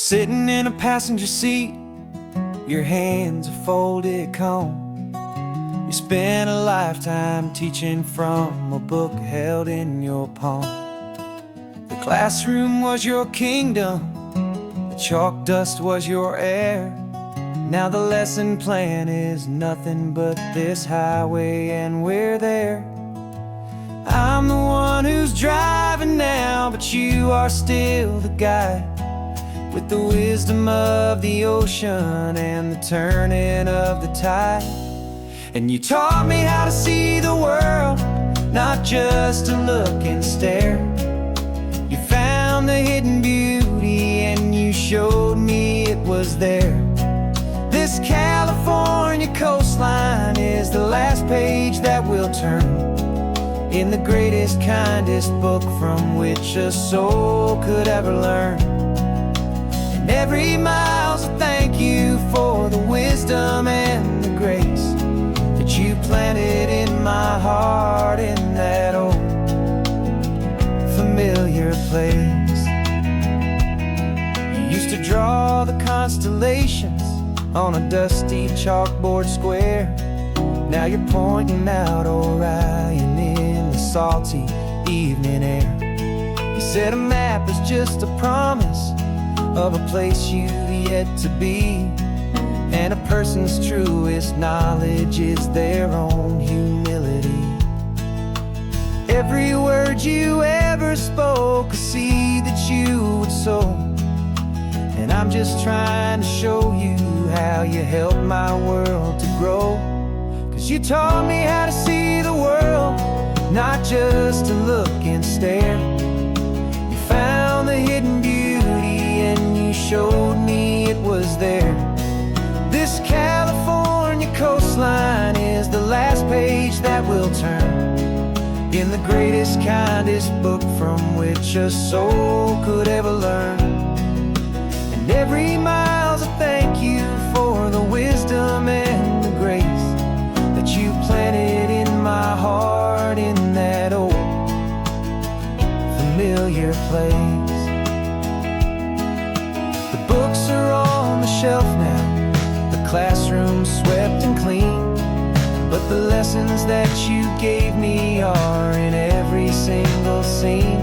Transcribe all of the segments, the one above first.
Sitting in a passenger seat, your hands are folded calm. You spent a lifetime teaching from a book held in your palm. The classroom was your kingdom, the chalk dust was your air. Now the lesson plan is nothing but this highway and we're there. I'm the one who's driving now, but you are still the guide, with the wisdom of the ocean and the turning of the tide. And you taught me how to see the world, not just to look and stare. You found the hidden beauty and you showed me it was there. This California coastline is the last page that we'll turn in the greatest, kindest book from which a soul could ever learn. And every mile's a thank you for the wisdom and the grace that you planted in my heart in that old familiar place. You used to draw the constellations on a dusty chalkboard square. Now you're pointing out Orion in the salty evening air. You said a map is just a promise of a place you've yet to be, and a person's truest knowledge is their own humility. Every word you ever spoke, a seed that you would sow, and I'm just trying to show you how you helped my world to grow. 'Cause you taught me how to see the world, not just to look and stare. You found the hidden beauty and you showed me it was there. This California coastline is the last page that we'll turn in the greatest, kindest book from which a soul could ever learn. And every mile's a thank you for the wisdom and the grace that you planted in my heart in that old familiar place. The books are on the shelf now, the classroom swept and clean, but the lessons that you gave me are in every single scene.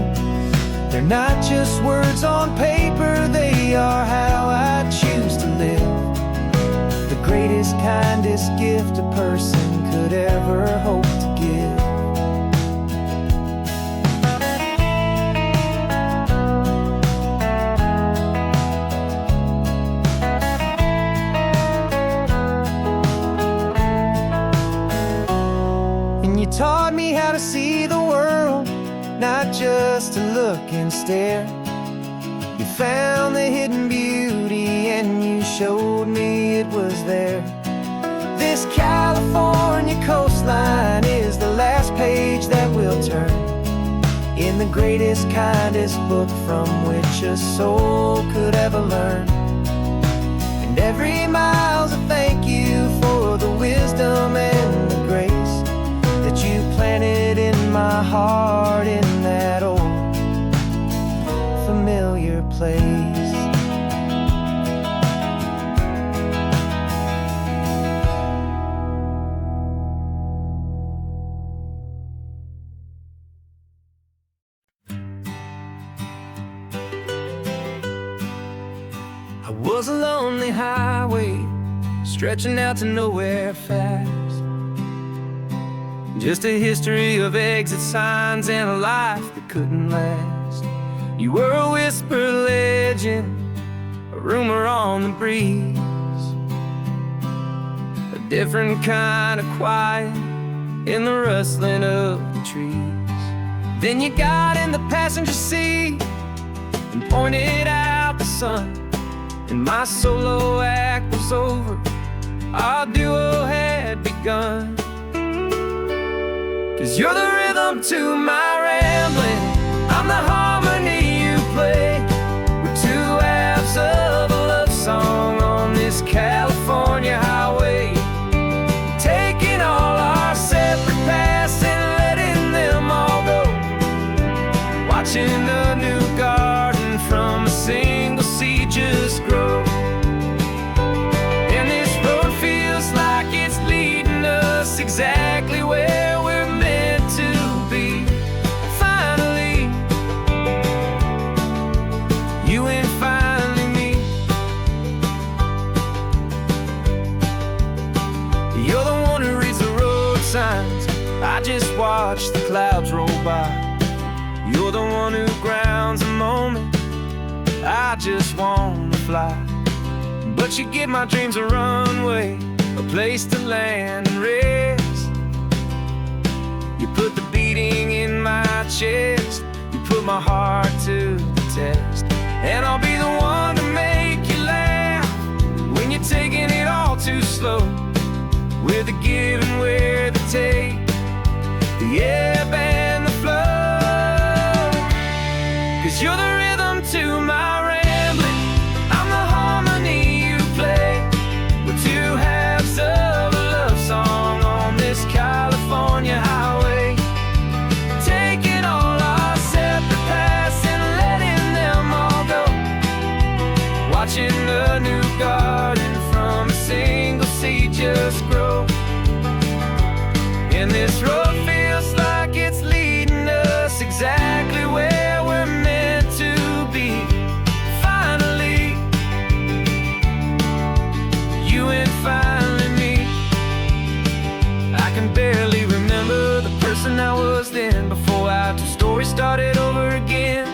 They're not just words on paper, they are how I choose to live. The greatest, kindest gift a person could ever hope to give. And you taught me how to see the world, not just to look and stare. You found the hidden beauty and you showed me it was there. This California coastline is the last page that we'll turn in the greatest, kindest book from which a soul could ever learn. And every mile's a thank you for the wisdom and the grace that you planted in my heart in that old familiar place. I was a lonely highway stretching out to nowhere fast, just a history of exit signs and a life that couldn't last. You were a whisper legend, a rumor on the breeze, a different kind of quiet in the rustling of the trees. Then you got in the passenger seat and pointed out the sun, and my solo act was over, our duo had begun. 'Cause you're the rhythm to my rambling, I'm the harmony you play. We're two halves of a love song on this California highway, taking all our separate paths and letting them all go. Watching a new garden from a single seed just I just watch the clouds roll by. You're the one who grounds a moment. I just wanna fly, but you give my dreams a runway, a place to land and rest. You put the beating in my chest, you put my heart to the test. And I'll be the one to make you laugh when you're taking it all too slow. We're the give and we're the take, the ebb and the flow. 'Cause you're the rhythm to my rambling, I'm the harmony you play. We're two halves of a love song on this California highway, taking all our separate paths and letting them all go. Watching a new garden from a single seed just grow. And this road feels like it's leading us exactly where we're meant to be. Finally, you and finally me. I can barely remember the person I was then, before our two stories started over again.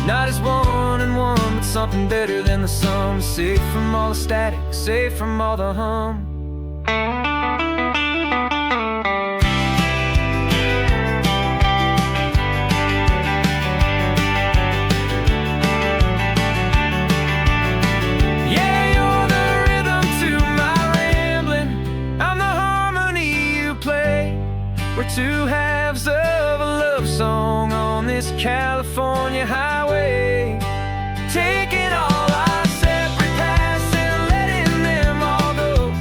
Not as one and one, but something better than the sum. Safe from all the static, safe from all the hum. We're two halves of a love song on this California highway, taking all our separate paths and letting them all go.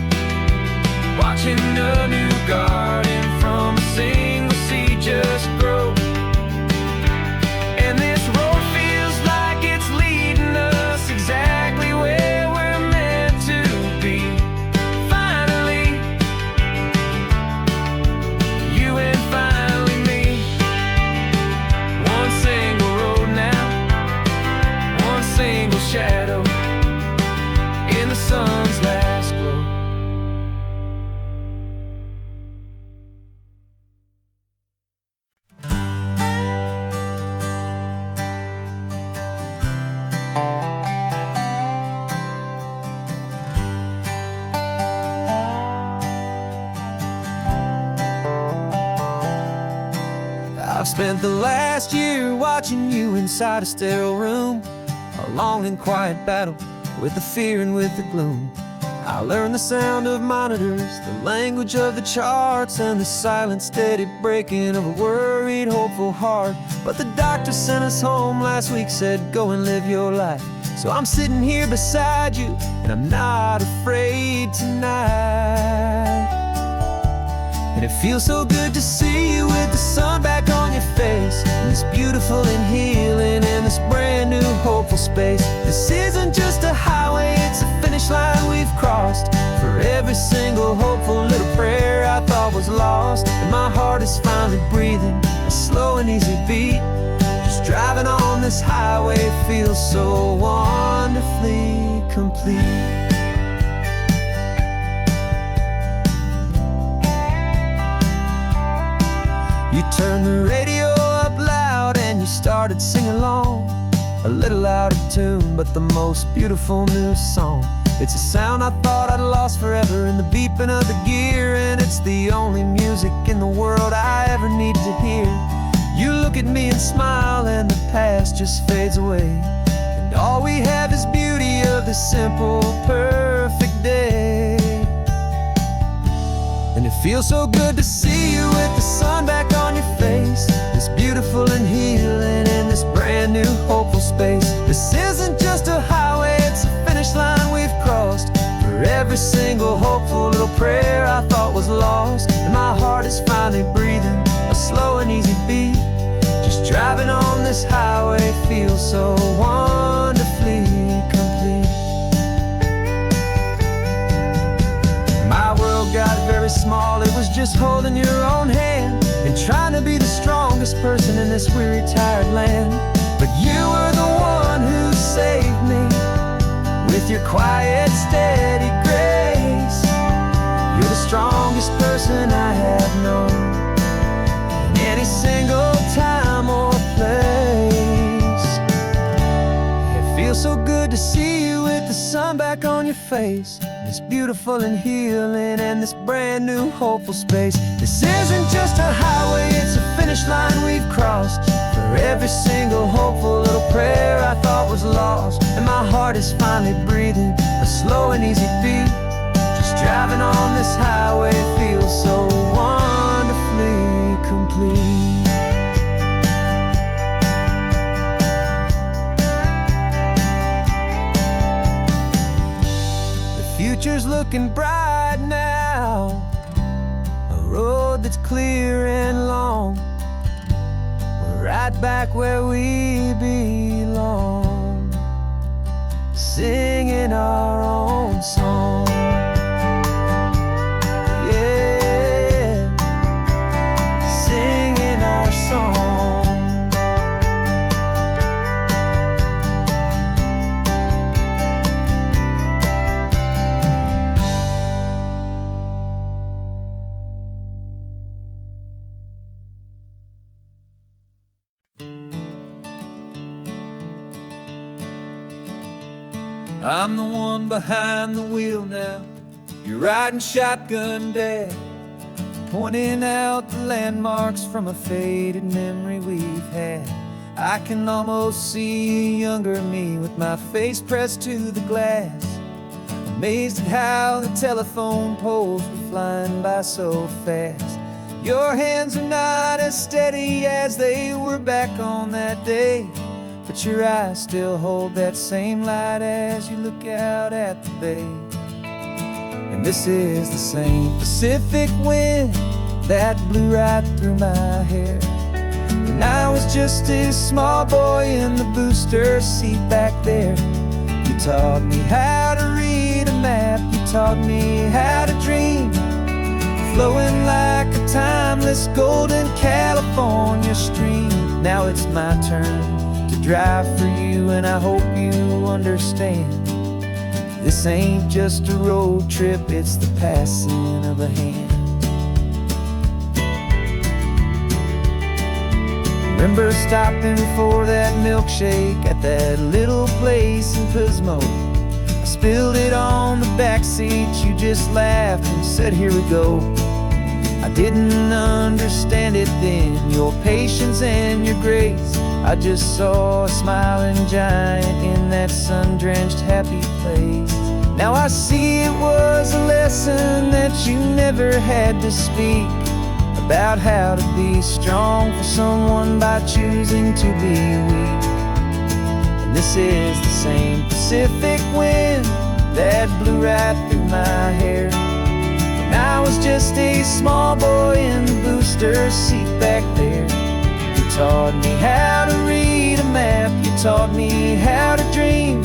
Watching a new garden from a single seed just grow. And this road feels like it's leading us exactly where we're meant to be. Finally, you and finally me. One single road now, one single shadow in the sun's last glow. I've spent the last year watching you inside a sterile room, a long and quiet battle with the fear and with the gloom. I learned the sound of monitors, the language of the charts, and the silent, steady breaking of a worried, hopeful heart. But the doctor sent us home last week, said go and live your life. So I'm sitting here beside you, and I'm not afraid tonight. And it feels so good to see you with the sun back on your face, and this beautiful and healing in this brand new hopeful space. This isn't just a highway, it's a finish line we've crossed. For every single hopeful little prayer I thought was lost, and my heart is finally breathing a slow and easy beat. Just driving on this highway feels so wonderfully complete. You turned the radio up loud and you started singing along, a little out of tune, but the most beautiful new song. It's a sound I thought I'd lost forever in the beeping of the gear, and it's the only music in the world I ever need to hear. You look at me and smile, and the past just fades away, and all we have is beauty of this simple, perfect day. And it feels so good to see you with the sun back on your face, this beautiful and healing in this brand new hopeful space. This isn't just a highway, it's a finish line we've crossed. For every single hopeful little prayer I thought was lost, and my heart is finally breathing a slow and easy beat. Just driving on this highway feels so wonderfully complete. My world got very small, it was just holding your own hand and trying to be the strongest person in this weary, tired land. But you were the one who saved me with your quiet, steady grace. You're the strongest person I have known. your face. It's beautiful and healing, and this brand new hopeful space. This isn't just a highway, it's a finish line we've crossed. For every single hopeful little prayer I thought was lost, and my heart is finally breathing a slow and easy beat. Just driving on this highway feels so wonderfully complete. Future's looking bright now, a road that's clear and long. We're right back where we belong, singing our own song. Yeah, singing our song. I'm the one behind the wheel now. You're riding shotgun, Dad, pointing out the landmarks from a faded memory we've had. I can almost see a younger me with my face pressed to the glass, amazed at how the telephone poles were flying by so fast. Your hands are not as steady as they were back on that day, but your eyes still hold that same light as you look out at the bay. And this is the same Pacific wind that blew right through my hair when I was just a small boy in the booster seat back there. You taught me how to read a map, you taught me how to dream, flowing like a timeless golden California stream. Now it's my turn to drive for you, and I hope you understand. This ain't just a road trip, it's the passing of a hand. Remember stopping for that milkshake at that little place in Pismo? I spilled it on the back seat, you just laughed and said, "Here we go." I didn't understand it then, your patience and your grace. I just saw a smiling giant in that sun-drenched happy place. Now I see it was a lesson that you never had to speak, about how to be strong for someone by choosing to be weak. And this is the same Pacific wind that blew right through my hair when I was just a small boy in the booster seat back there. You taught me how to read a map, you taught me how to dream,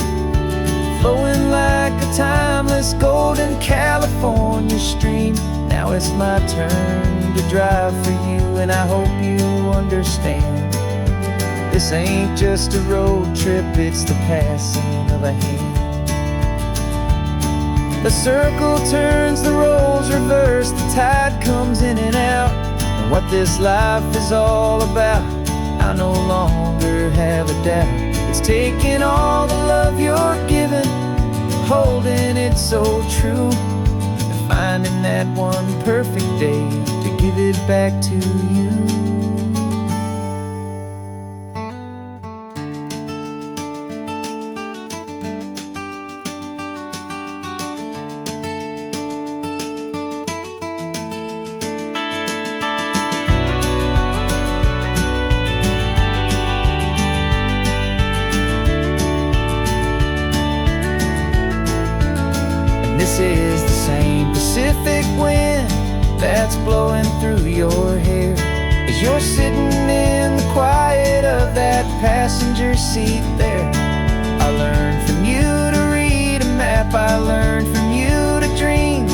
flowing like a timeless golden California stream. Now it's my turn to drive for you, and I hope you understand. This ain't just a road trip, it's the passing of a hand. The circle turns, the roles reverse, the tide comes in and out. And what this life is all about, I no longer have a doubt. It's taking all the love you're giving, holding it so true, and finding that one perfect day to give it back to you. This is the same Pacific wind that's blowing through your hair as you're sitting in the quiet of that passenger seat there. I learned from you to read a map, I learned from you to dream,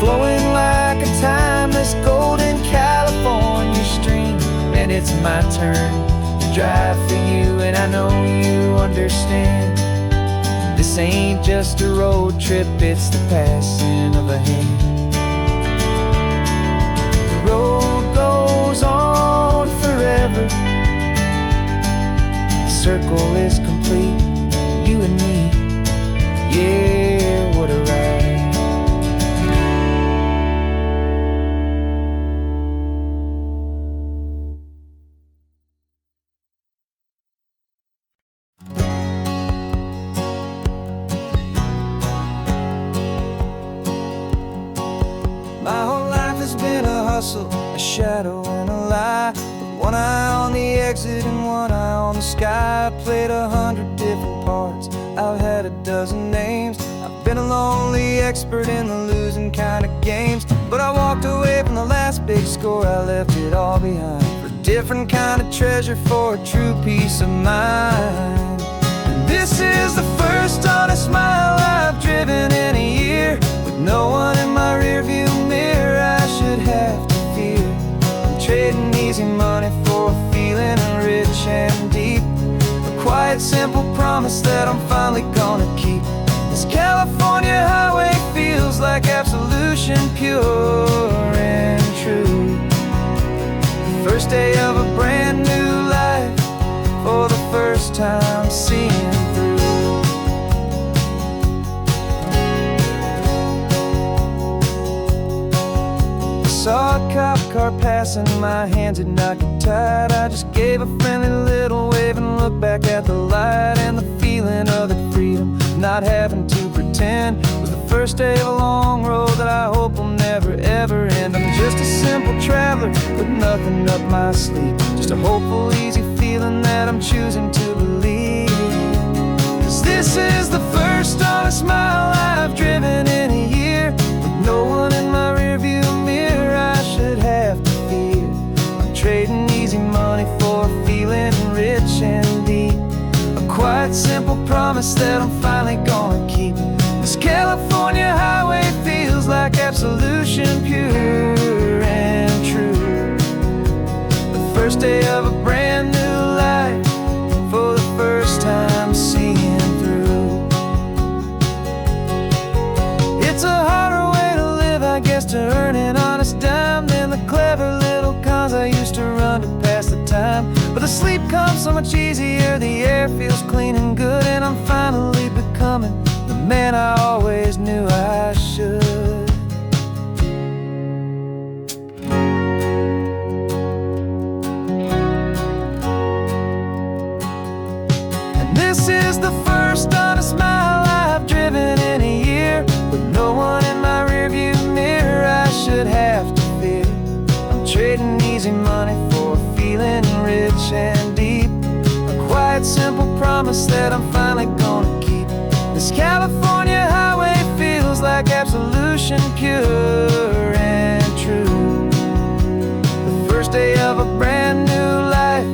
flowing like a timeless golden California stream. And it's my turn to drive for you, and I know you understand. This ain't just a road trip, it's the passing of a hand. The road goes on forever, the circle is complete, you and me, yeah. hustle, a shadow and a lie. With one eye on the exit and one eye on the sky. I played 100 different parts, I've had a dozen names. I've been a lonely expert in the losing kind of games. But I walked away from the last big score, I left it all behind for a different kind of treasure, for a true peace of mind. And this is the first honest mile I've driven in a year, with no one in my rearview mirror I should have to fear. I'm trading easy money for a feeling rich and deep, a quiet simple promise that I'm finally gonna keep. This California highway feels like absolution, pure and true. The first day of a brand new life, for the first time seeing through. Saw a cop car passing, my hands had not got tied. I just gave a friendly little wave and looked back at the light. And the feeling of the freedom, not having to pretend, was the first day of a long road that I hope will never ever end. I'm just a simple traveler with nothing up my sleeve, just a hopeful easy feeling that I'm choosing to believe. 'Cause this is the first honest mile I've driven in a year, with no one in my rearview mirror I should have to fear. I'm trading easy money for a feeling rich and deep, a quiet simple promise that I'm finally gonna keep. This California highway feels like absolution, pure and true. The first day of a brand new life, for the first time seeing through. It's a harder way to live, I guess, to earn an honest dime than the clever little cons I used to run to pass the time. But the sleep comes so much easier, the air feels clean and good, and I'm finally becoming the man I always knew I should. And this is the first honest mile I've driven in a year, with no one in my rearview mirror I should have to fear. I'm trading easy money for a feeling rich and deep, a quiet simple promise that I'm finally gonna keep. This California highway feels like absolution, pure and true. The first day of a brand new life,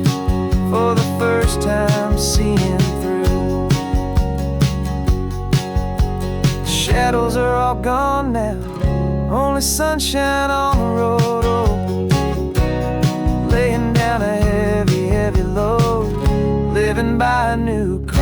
for the first time seeing through. The shadows are all gone now, only sunshine on the road. Oh, laying down a heavy, heavy load, living by a new code.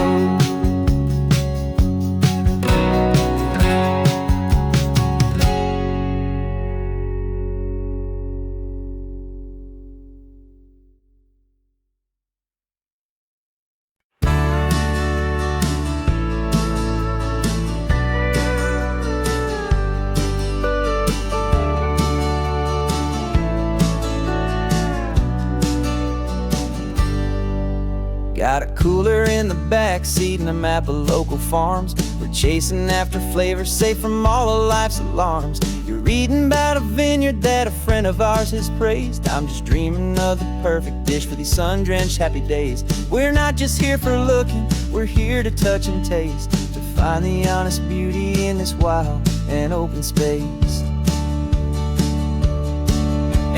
Got a cooler in the back seat and a map of local farms. We're chasing after flavors safe from all of life's alarms. You're reading about a vineyard that a friend of ours has praised. I'm just dreaming of the perfect dish for these sun-drenched happy days. We're not just here for looking, we're here to touch and taste, to find the honest beauty in this wild and open space.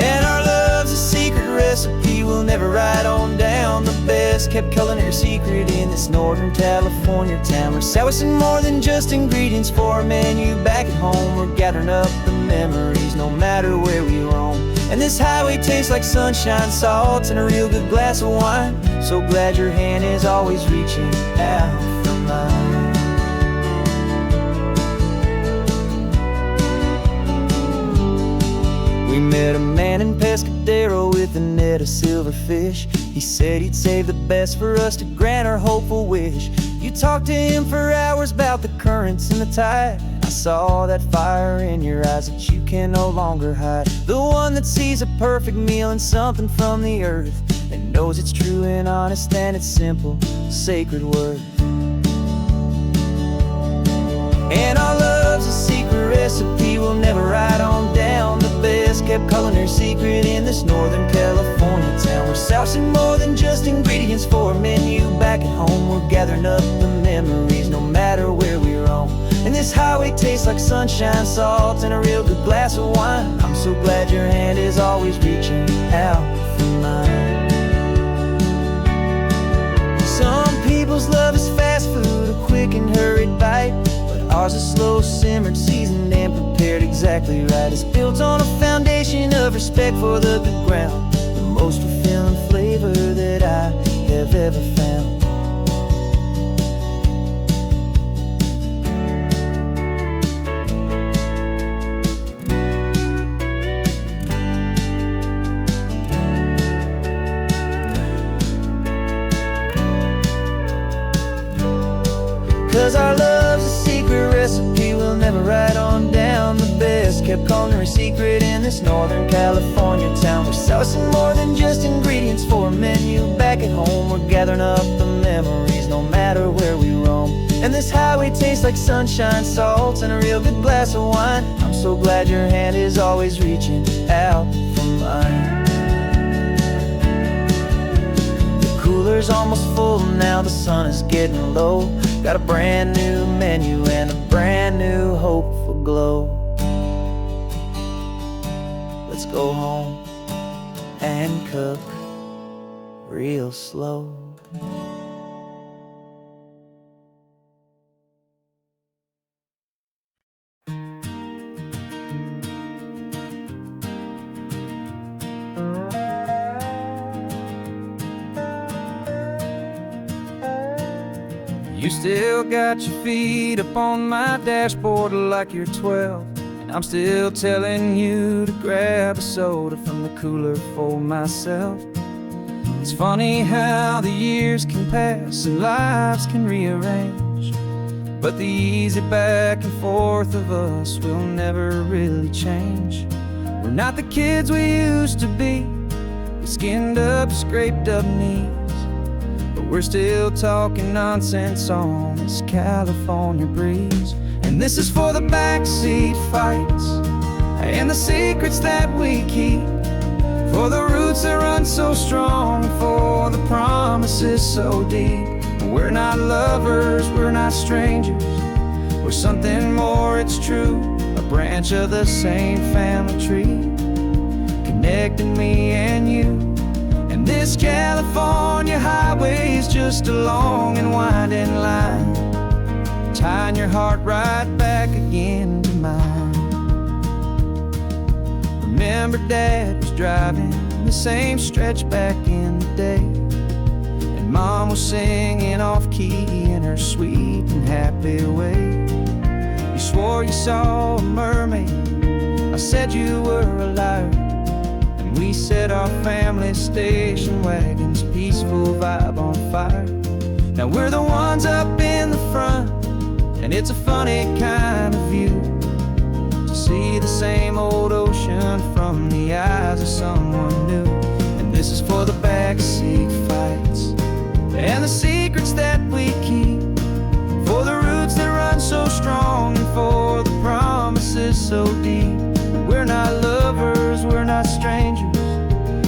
And our love's a secret recipe we'll never write on down. The best kept culinary secret in this Northern California town. We're sourcing more than just ingredients for a menu back at home. We're gathering up the memories no matter where we roam. And this highway tastes like sunshine, salt, and a real good glass of wine. So glad your hand is always reaching out for mine. We met a man in Pescadero with a net of silverfish. He said he'd save the best for us to grant our hopeful wish. You talked to him for hours about the currents and the tide. I saw that fire in your eyes that you can no longer hide. The one that sees a perfect meal and something from the earth, that knows it's true and honest and it's simple, sacred worth. And our love's a secret recipe we'll never write on down. The best kept kept culinary secret in this Northern California town. We're sourcing more than just ingredients for a menu. Back at home, we're gathering up the memories, no matter where we roam. And this highway tastes like sunshine, salt, and a real good glass of wine. I'm so glad your hand is always reaching out for mine. Some people's love is fast food, a quick and hurried bite, but ours is slow simmered, seasoned, and prepared exactly right. It's built on a foundation of respect for the good ground, the most fulfilling flavor that I have ever found. 'Cause our love's a secret recipe we'll never write on down. The best kept culinary secret in this Northern California town. We're sourcing more than just ingredients for a menu. Back at home, we're gathering up the memories, no matter where we roam. And this highway tastes like sunshine, salt, and a real good glass of wine. I'm so glad your hand is always reaching out for mine. The cooler's almost full now, the sun is getting low. Got a brand new menu and a brand new hopeful glow. Let's go home and cook real slow. You still got your feet up on my dashboard like you're 12, and I'm still telling you to grab a soda from the cooler for myself. It's funny how the years can pass and lives can rearrange, but the easy back and forth of us will never really change. We're not the kids we used to be, with skinned up, scraped up knees, but we're still talking nonsense on this California breeze. And this is for the backseat fights and the secrets that we keep, for the roots that run so strong, for the promises so deep. We're not lovers, we're not strangers, we're something more, it's true. A branch of the same family tree, connecting me and you. And this California highway is just a long and winding line, tying your heart right back again to mine. Remember Dad was driving the same stretch back in the day, and Mom was singing off-key in her sweet and happy way. You swore you saw a mermaid, I said you were a liar, and we set our family station wagon's peaceful vibe on fire. Now we're the ones up in the front, and it's a funny kind of view to see the same old ocean from the eyes of someone new. And this is for the backseat fights and the secrets that we keep, for the roots that run so strong, and for the promises so deep. We're not lovers, we're not strangers,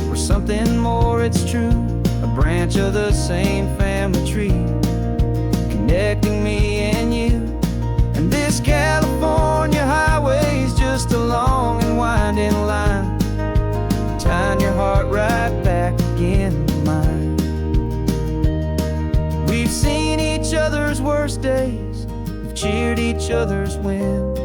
we're something more, it's true. A branch of the same family tree, connecting me and you. And this California highway is just a long and winding line, tying your heart right back again to mine. We've seen each other's worst days, we've cheered each other's wins.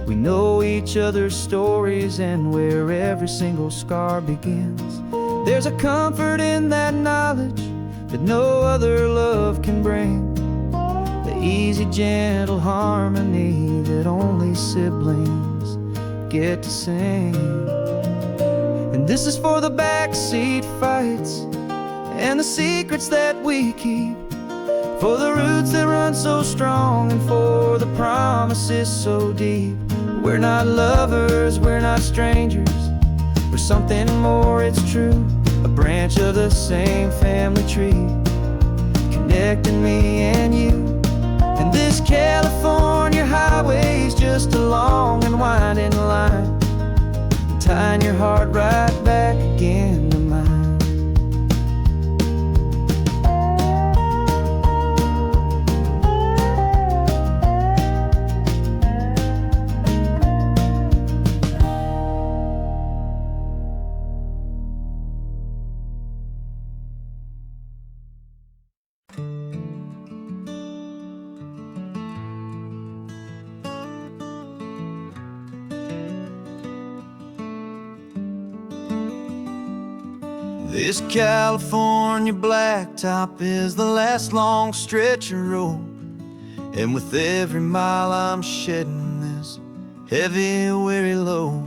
We know each other's stories and where every single scar begins. There's a comfort in that knowledge that no other love can bring, the easy, gentle harmony that only siblings get to sing. And this is for the backseat fights and the secrets that we keep, for the roots that run so strong, and for the promises so deep. We're not lovers, we're not strangers, we're something more, it's true. A branch of the same family tree, connecting me and you. And this California highway is just a long and winding line, tying your heart right back again to mine. This California blacktop is the last long stretch of road, and with every mile I'm shedding this heavy, weary load.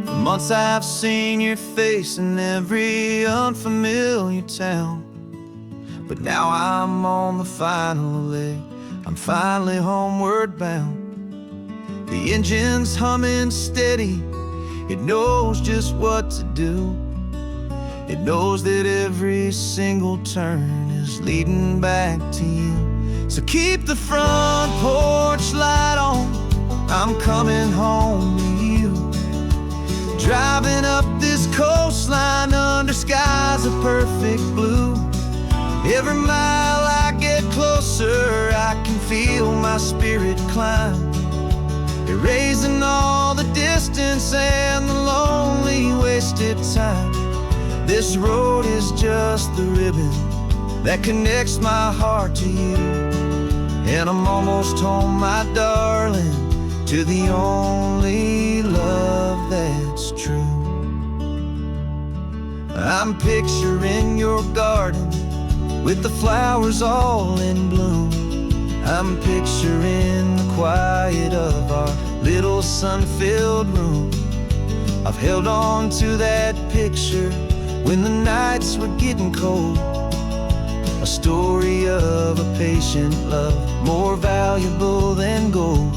For months I've seen your face in every unfamiliar town, but now I'm on the final leg, I'm finally homeward bound. The engine's humming steady, it knows just what to do. It knows that every single turn is leading back to you. So keep the front porch light on, I'm coming home to you. Driving up this coastline under skies of perfect blue. Every mile I get closer, I can feel my spirit climb, erasing all the distance and the lonely wasted time. This road is just the ribbon that connects my heart to you, and I'm almost home, my darling, to the only love that's true. I'm picturing your garden with the flowers all in bloom. I'm picturing the quiet of our little sun-filled room. I've held on to that picture when the nights were getting cold, a story of a patient love more valuable than gold.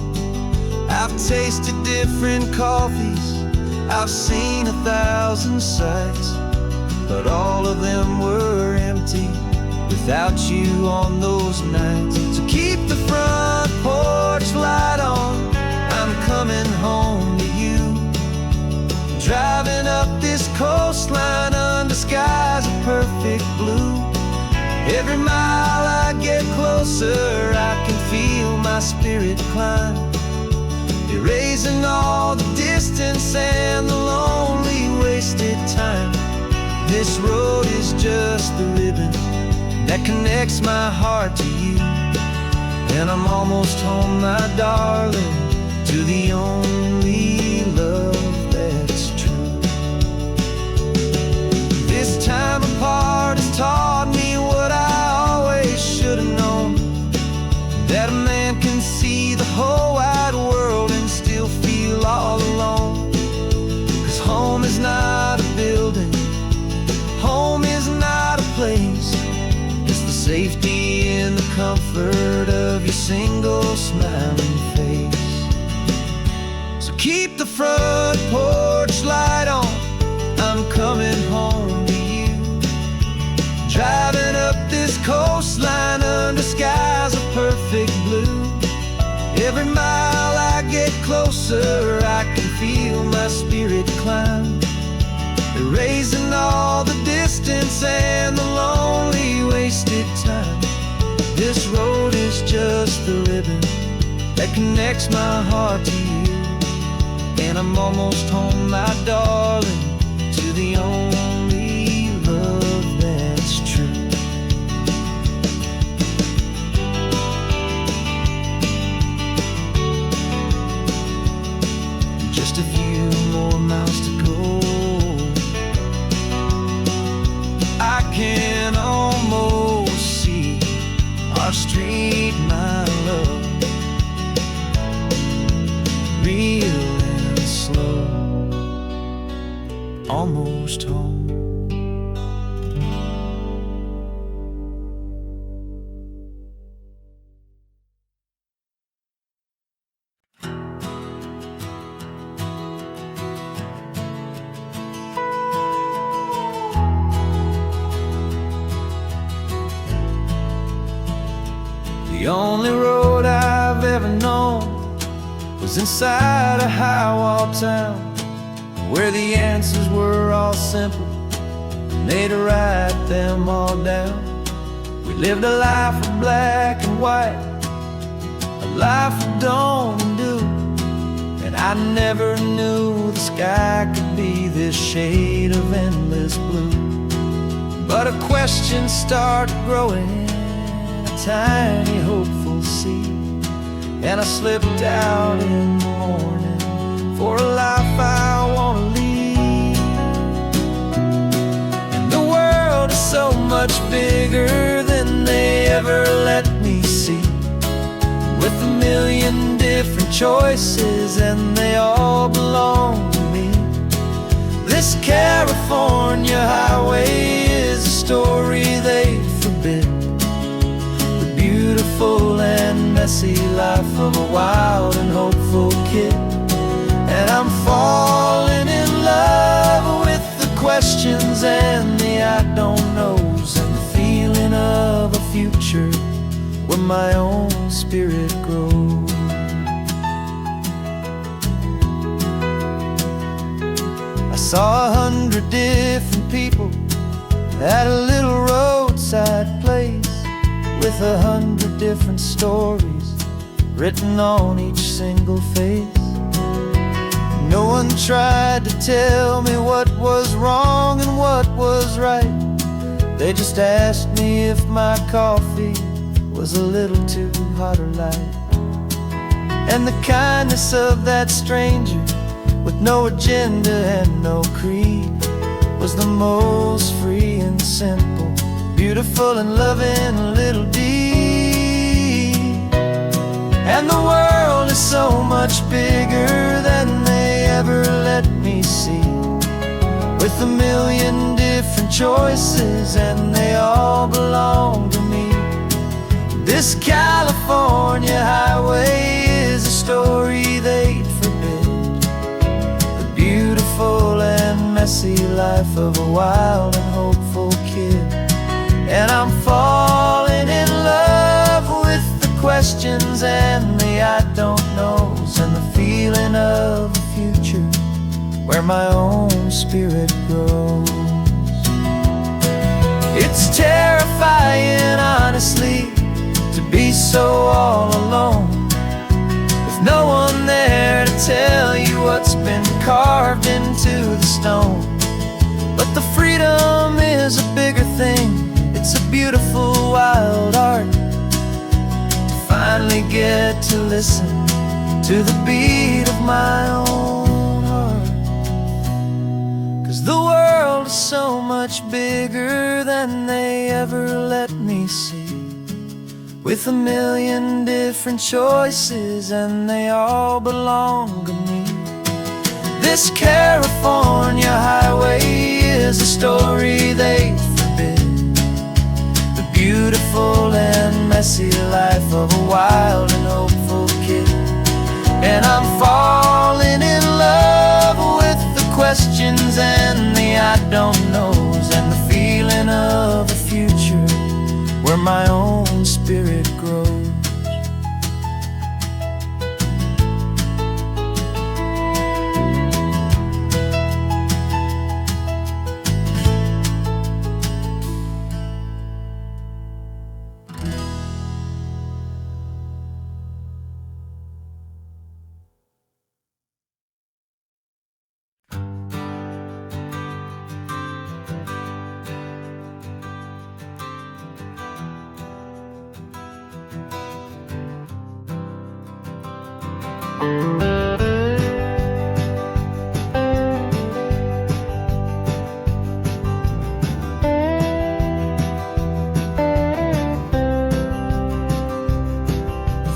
I've tasted different coffees, I've seen 1,000 sights, but all of them were empty without you on those nights. So keep the front porch light on, I'm coming home to you. Driving up this coastline under skies of perfect blue. Every mile I get closer, I can feel my spirit climb, erasing all the distance and the lonely wasted time. This road is just the ribbon that connects my heart to you, and I'm almost home, my darling, to the only love that's true. This time apart has taught me what I always should have known, that a man can see the whole wide world and still feel all alone. 'Cause home is not a building, home is not a place, it's the safety and the comfort of your single smiling face. So keep the front porch light on, I'm coming home to you. Driving up this coastline under skies of perfect blue. Every mile I get closer, I can feel my spirit climb, erasing all the distance and the lonely wasted time. This road is just the ribbon that connects my heart to you, and I'm almost home, my darling, to the only love that's true. Just a few more miles to go, I can almost see our street, my love, real and slow, almost home. The only road I've ever known was inside a high-wall town, where the answers were all simple, and they'd write them all down. We lived a life of black and white, a life of dawn and dew, and I never knew the sky could be this shade of endless blue. But a question started growing, a tiny hopeful seed, and I slipped out in the morning for a life I want to lead. And the world is so much bigger than they ever let me see, with a million different choices and they all belong to me. This California highway is a story they forbid, the beautiful and messy life of a wild and hopeful kid. And I'm falling in love with the questions and the I don't knows, and the feeling of a future where my own spirit grows. I saw 100 different people at a little roadside place, with 100 different stories written on each single face. No one tried to tell me what was wrong and what was right. They just asked me if my coffee was a little too hot or light. And the kindness of that stranger, with no agenda and no creed, was the most free and simple, beautiful and loving little deed. And the world is so much bigger than they ever let me see, with a million different choices and they all belong to me. This California highway is a story they'd forbid, the beautiful and messy life of a wild and hopeful kid. And I'm falling in love with the questions and the I don't knows, and the feeling of a future where my own spirit grows. It's terrifying, honestly, to be so all alone, with no one there to tell you what's been carved into the stone. But the freedom is a bigger thing, it's a beautiful wild art, to finally get to listen to the beat of my own heart. 'Cause the world is so much bigger than they ever let me see, with a million different choices and they all belong to me. This California highway is a story they forbid, the beautiful and messy life of a wild and hopeful kid. And I'm falling in love with the questions and the I don't knows, and the feeling of a future where my own spirit grows.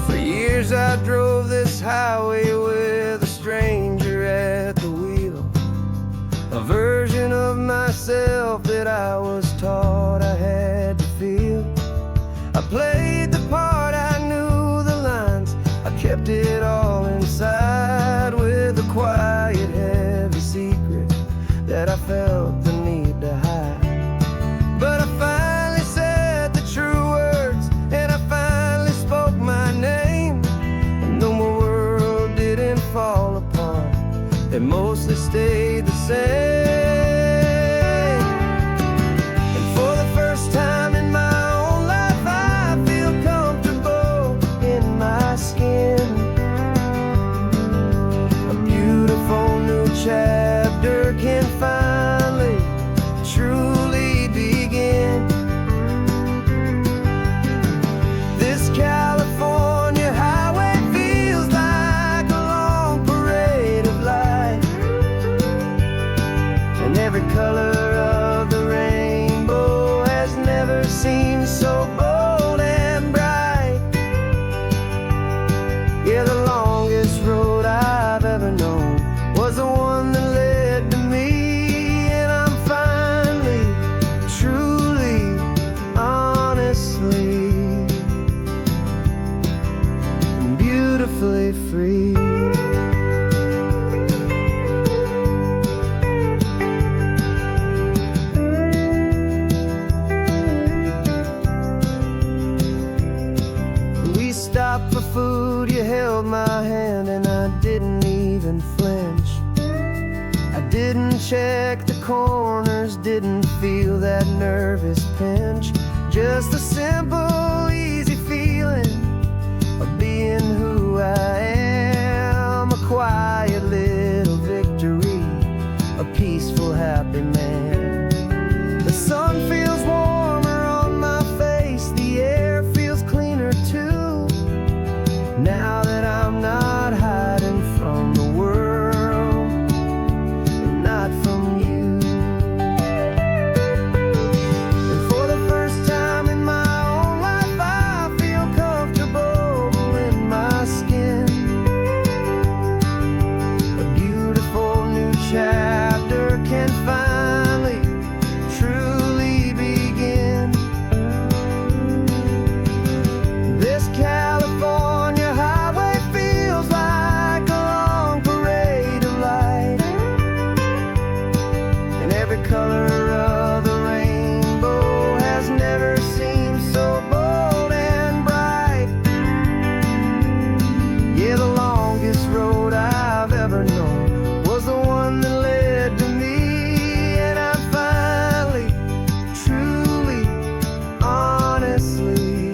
For years I drove this highway with a stranger at the wheel, a version of myself that I was taught I had to feel. I played the part, I knew the lines, I kept it all inside, with a quiet, heavy secret that I felt the need to hide. But I finally said the true words, and I finally spoke my name, and though my world didn't fall apart, it mostly stayed the say. And for the first time in my own life, I feel comfortable in my skin. A beautiful new chapter can finally truly begin. This California highway feels like a long parade of light, and every color of the rainbow has never seemed so bold and bright. Yeah, the longest road I've ever known was the one that led to me, and I'm finally, truly, honestly, and beautifully free. We stopped for food, you held my hand, and I didn't even flinch. I didn't check the corners, didn't feel that nervous pinch. Just a simple, easy feeling of being who I am. A quiet little victory, a peaceful, happy man. The sun feels warmer on my face, the air feels cleaner too, now that I'm not hiding from the world and not from you. And for the first time in my own life, I feel comfortable in my skin. A beautiful new chapter can finally truly begin. This California highway feels like a long parade of light, and every color of the rainbow has never seemed so bold and bright. Yeah, the longest road I've ever known was the one that led to me, and I'm finally, truly, honestly,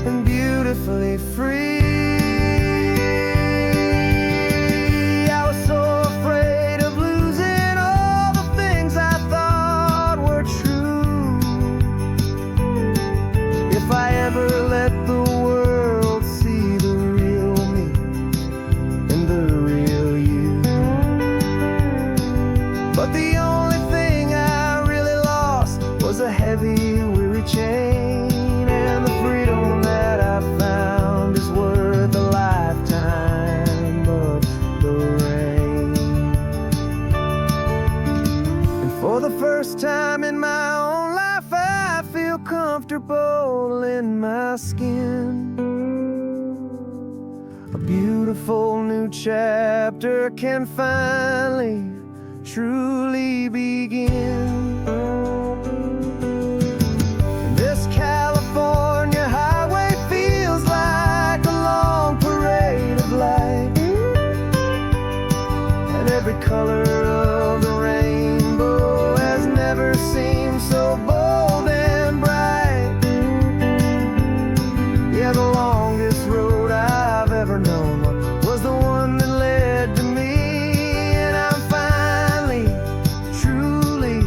and beautifully free. I was so afraid of losing all the things I thought were true. If I ever let the world see the real me and the real you. But the only thing I really lost was a heavy, weary chain, and the freedom that I found is worth a lifetime of the rain. And for the first time in my own life, I feel comfortable in my skin. A beautiful new chapter can finally, truly begin. This California highway feels like a long parade of light, and every color of the rainbow has never seemed so bold and bright. Yeah, the longest road I've ever known was the one that led to me, and I'm finally, truly,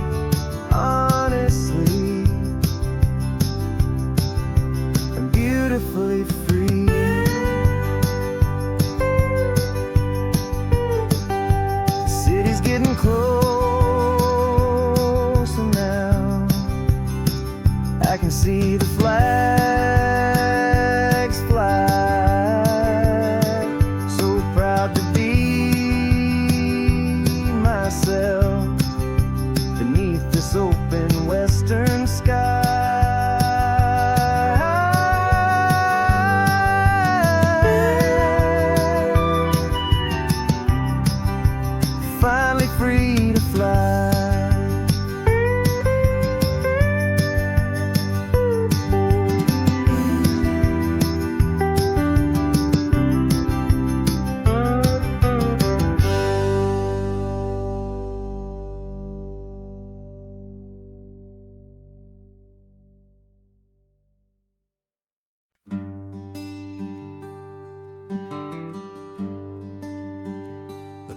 honestly, and beautifully free. The city's getting closer now. I can see the flags fly. So proud to be myself beneath this open western sky. Finally free to fly.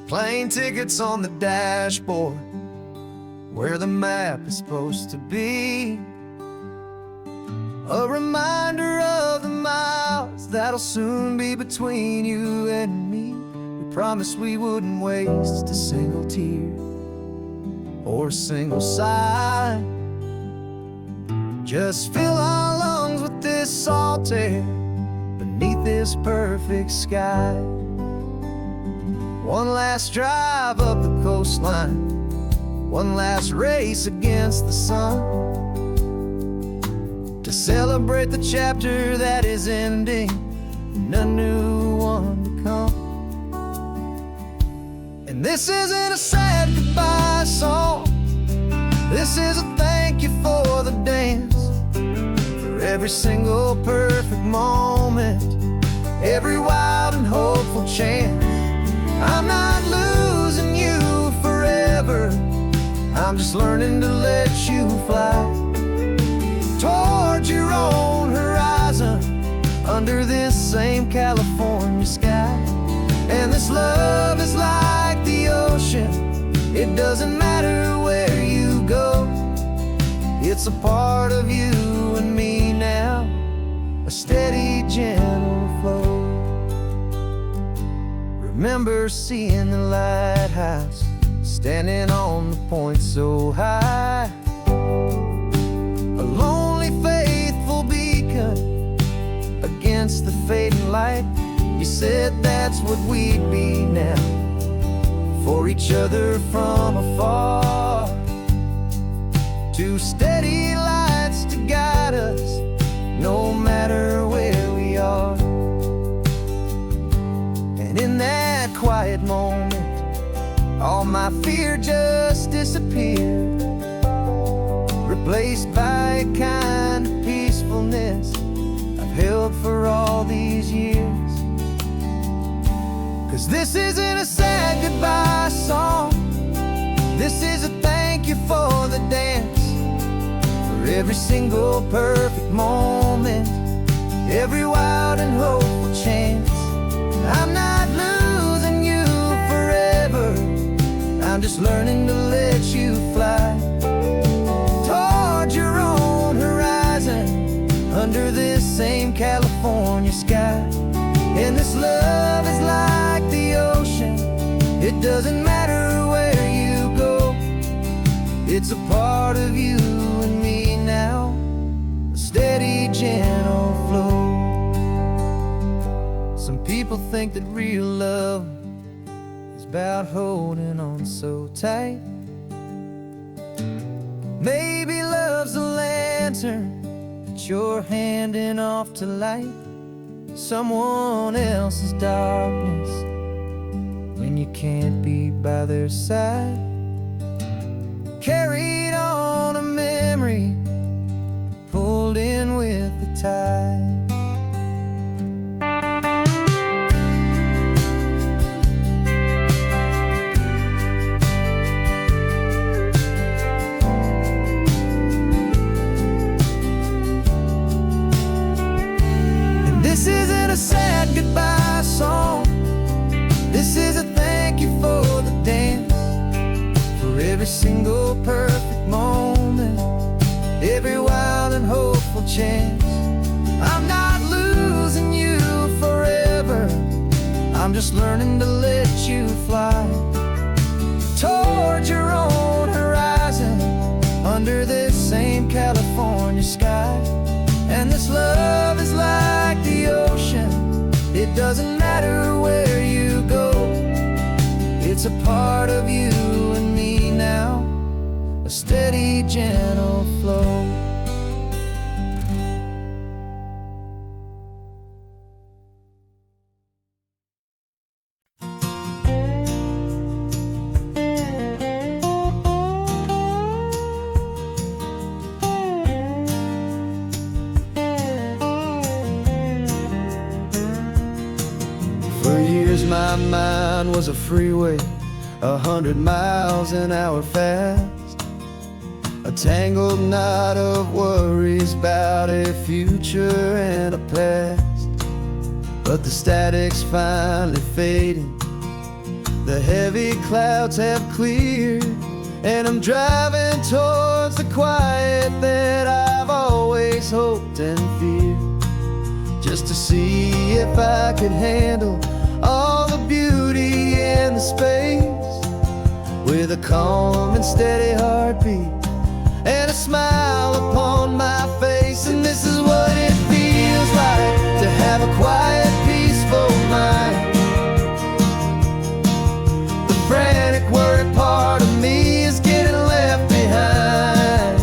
plane tickets on the dashboard, where the map is supposed to be. A reminder of the miles that'll soon be between you and me. We promised we wouldn't waste a single tear or a single sigh. Just fill our lungs with this salt air beneath this perfect sky. One last drive up the coastline, one last race against the sun, to celebrate the chapter that is ending and a new one to come. And this isn't a sad goodbye song, this is a thank you for the dance, for every single perfect moment, every wild and hopeful chance. I'm not losing you forever, I'm just learning to let you fly toward your own horizon, under this same California sky. And this love is like the ocean, it doesn't matter where you go, it's a part of you and me now, a steady, gentle flow. Remember seeing the lighthouse, standing on the point so high, a lonely, faithful beacon against the fading light. You said that's what we'd be now, for each other from afar. Two steady lights to guide us, no matter where we are. And in that quiet moment, all my fear just disappeared, replaced by a kind of peacefulness I've held for all these years. 'Cause this isn't a sad goodbye song, this is a thank you for the dance, for every single perfect moment, every wild and hopeful chance. I'm not losing you forever, I'm just learning to let you fly toward your own horizon, under this same California sky. And this love is like the ocean, it doesn't matter where you go, it's a part of you and me now, a steady, gentle flow. Some people think that real love is about holding on so tight. Maybe love's a lantern that you're handing off to light someone else's darkness when you can't be by their side. Carried on a memory, pulled in with the tide. This isn't a sad goodbye song, this is a thank you for the dance, for every single perfect moment, every wild and hopeful chance. I'm not losing you forever, I'm just learning to let you fly toward your own horizon, under this same California sky. And this love is like the ocean, it doesn't matter where you go, it's a part of you and me now, a steady, gentle flow. For years my mind was a freeway, 100 miles an hour fast, a tangled knot of worries about a future and a past. But the static's finally fading, The heavy clouds have cleared, and I'm driving towards the quiet that I've always hoped and feared, just to see if I could handle all the beauty and the space, with a calm and steady heartbeat and a smile upon my face. And this is what it feels like to have a quiet, peaceful mind. The frantic, worried part of me is getting left behind.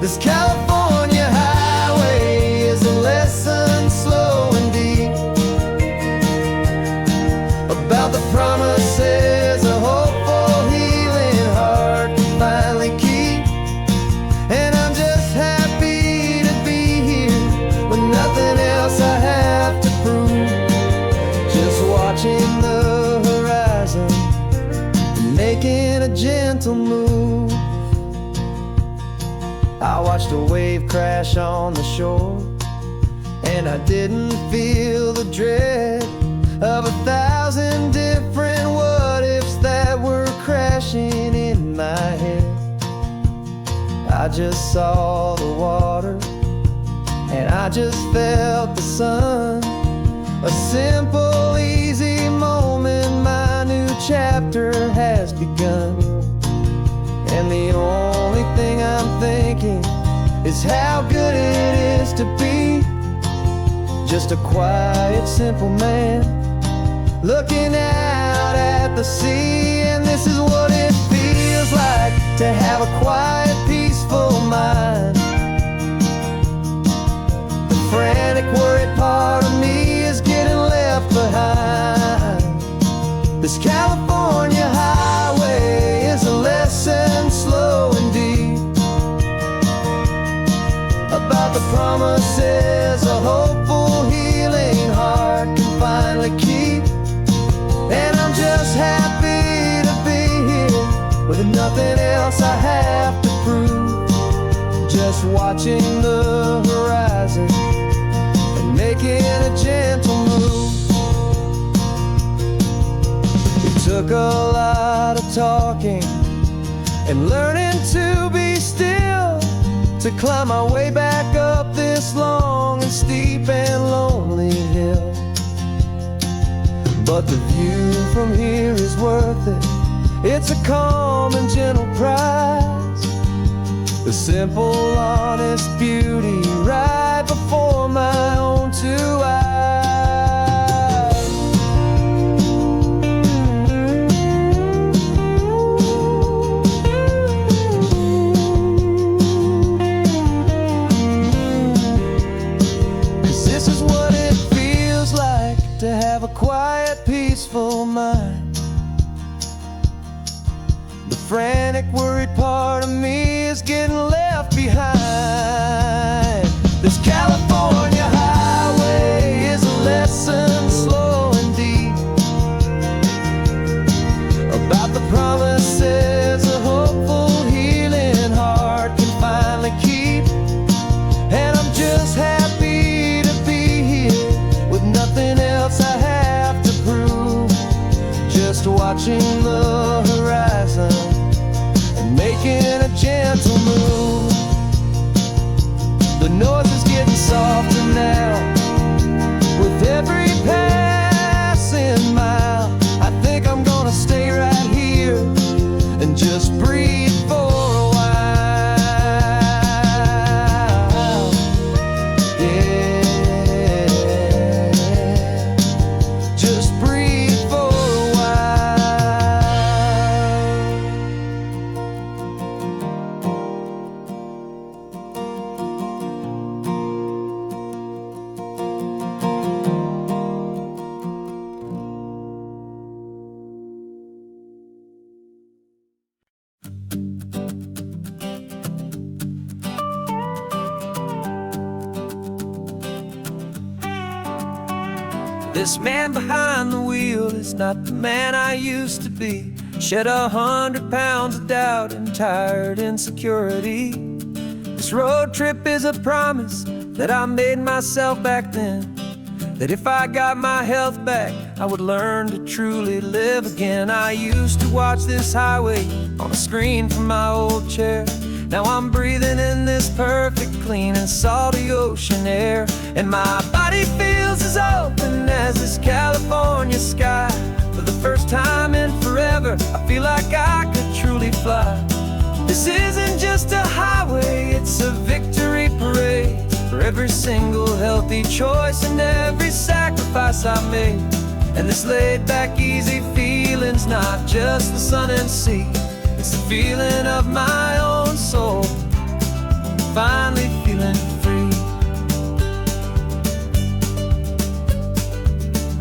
This California highway is a lesson slow and deep about the promises a hopeful, healing heart can finally keep. And I'm just happy to be here with nothing else I have to prove, just watching the horizon and making a gentle move. I watched a wave crash on the shore, and I didn't feel the dread of 1,000 different what-ifs that were crashing in my head. I just saw the water, and I just felt the sun. A simple, easy moment, my new chapter has begun. And the only thing I'm thinking is how good it is to be just a quiet, simple man looking out at the sea. And this is what it feels like to have a quiet, peaceful mind. The frantic, worried part of me is getting left behind. This California highway is a lesson slow and deep about the promises a hopeful, healing heart can finally keep. And I'm just happy to be here with nothing else I have to prove, just watching the horizon and making a gentle move. It took a lot of talking and learning to be still to climb my way back up this long and steep and lonely hill. But the view from here is worth it. It's a calm and gentle prize, the simple, honest beauty right before my own two eyes. This is what it feels like to have a quiet, peaceful mind. The frantic, worried part of me is getting left behind. This California highway is a lesson slow and deep about the promises a hopeful, healing heart can finally keep. And I'm just happy to be here with nothing else I have to prove, just watching the horizon and making a gentle move. The noise is getting softer now with every passing mile. I think I'm gonna stay right here and just breathe for a while. Just breathe for a while. This man behind the wheel is not the man I used to be. Shed 100 pounds of doubt and tired insecurity. This road trip is a promise that I made myself back then, that if I got my health back, I would learn to truly live again. I used to watch this highway on a screen from my old chair. Now I'm breathing in this perfect, clean and salty ocean air. And my body feels as open as this California sky. For the first time in forever, I feel like I could truly fly. This isn't just a highway, it's a victory parade. For every single healthy choice and every sacrifice I made. And this laid back, easy feeling's not just the sun and sea. It's the feeling of my own soul, finally feeling free.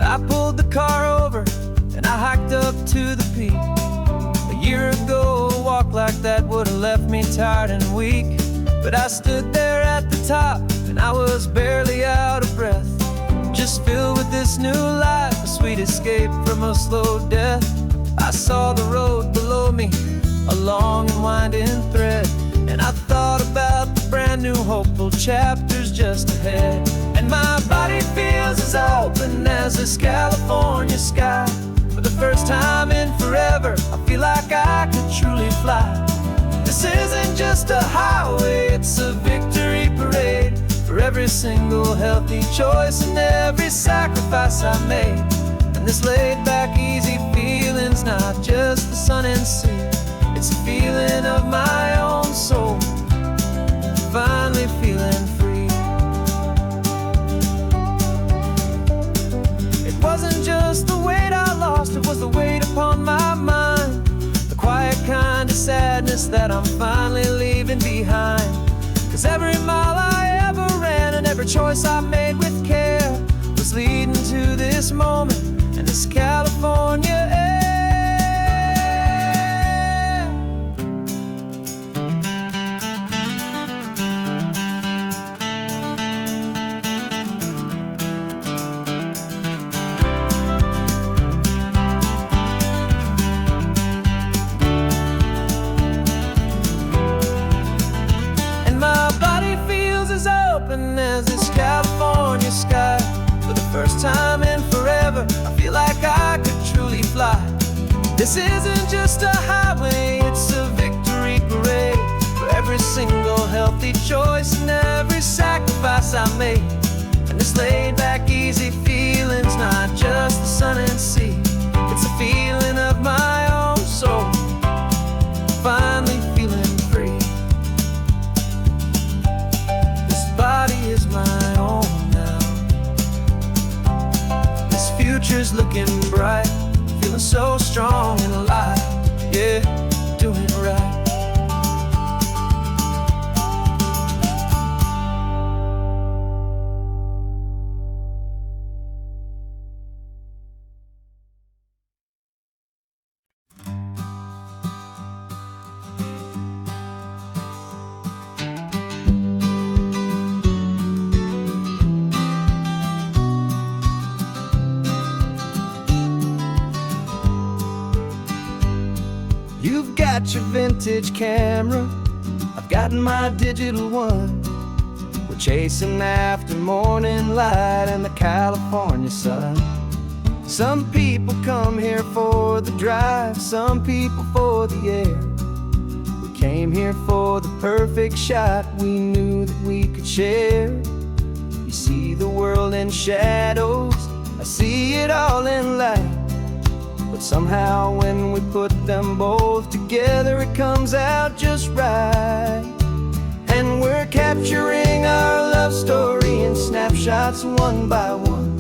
I pulled the car over and I hiked up to the peak. A year ago, a walk like that would have left me tired and weak. But I stood there at the top and I was barely out of breath, just filled with this new life, a sweet escape from a slow death. I saw the road below me, a long and winding thread, and I thought about the brand new hopeful chapters just ahead. And my body feels as open as this California sky. For the first time in forever, I feel like I could truly fly. This isn't just a highway, it's a victory parade. For every single healthy choice and every sacrifice I made. And this laid back, easy feeling's not just the sun and sea. It's a feeling of my own soul, finally feeling free. It wasn't just the weight I lost, it was the weight upon my mind. The quiet kind of sadness that I'm finally leaving behind. 'Cause every mile I ever ran and every choice I made with care was leading to this moment and this California air. As this California sky. For the first time in forever, I feel like I could truly fly. This isn't just a highway, it's a victory parade. For every single healthy choice and every sacrifice I made. And this laid back, easy feeling's not just the sun and sea. It's a feeling of my own soul, finally feeling free. Body is my own now. This future's looking bright, feeling so strong and alive. Yeah, doing it right. You've got your vintage camera, I've got my digital one. We're chasing after morning light and the California sun. Some people come here for the drive, some people for the air. We came here for the perfect shot we knew that we could share. You see the world in shadows, I see it all in light. But somehow when we put them both together, it comes out just right. And we're capturing our love story in snapshots one by one.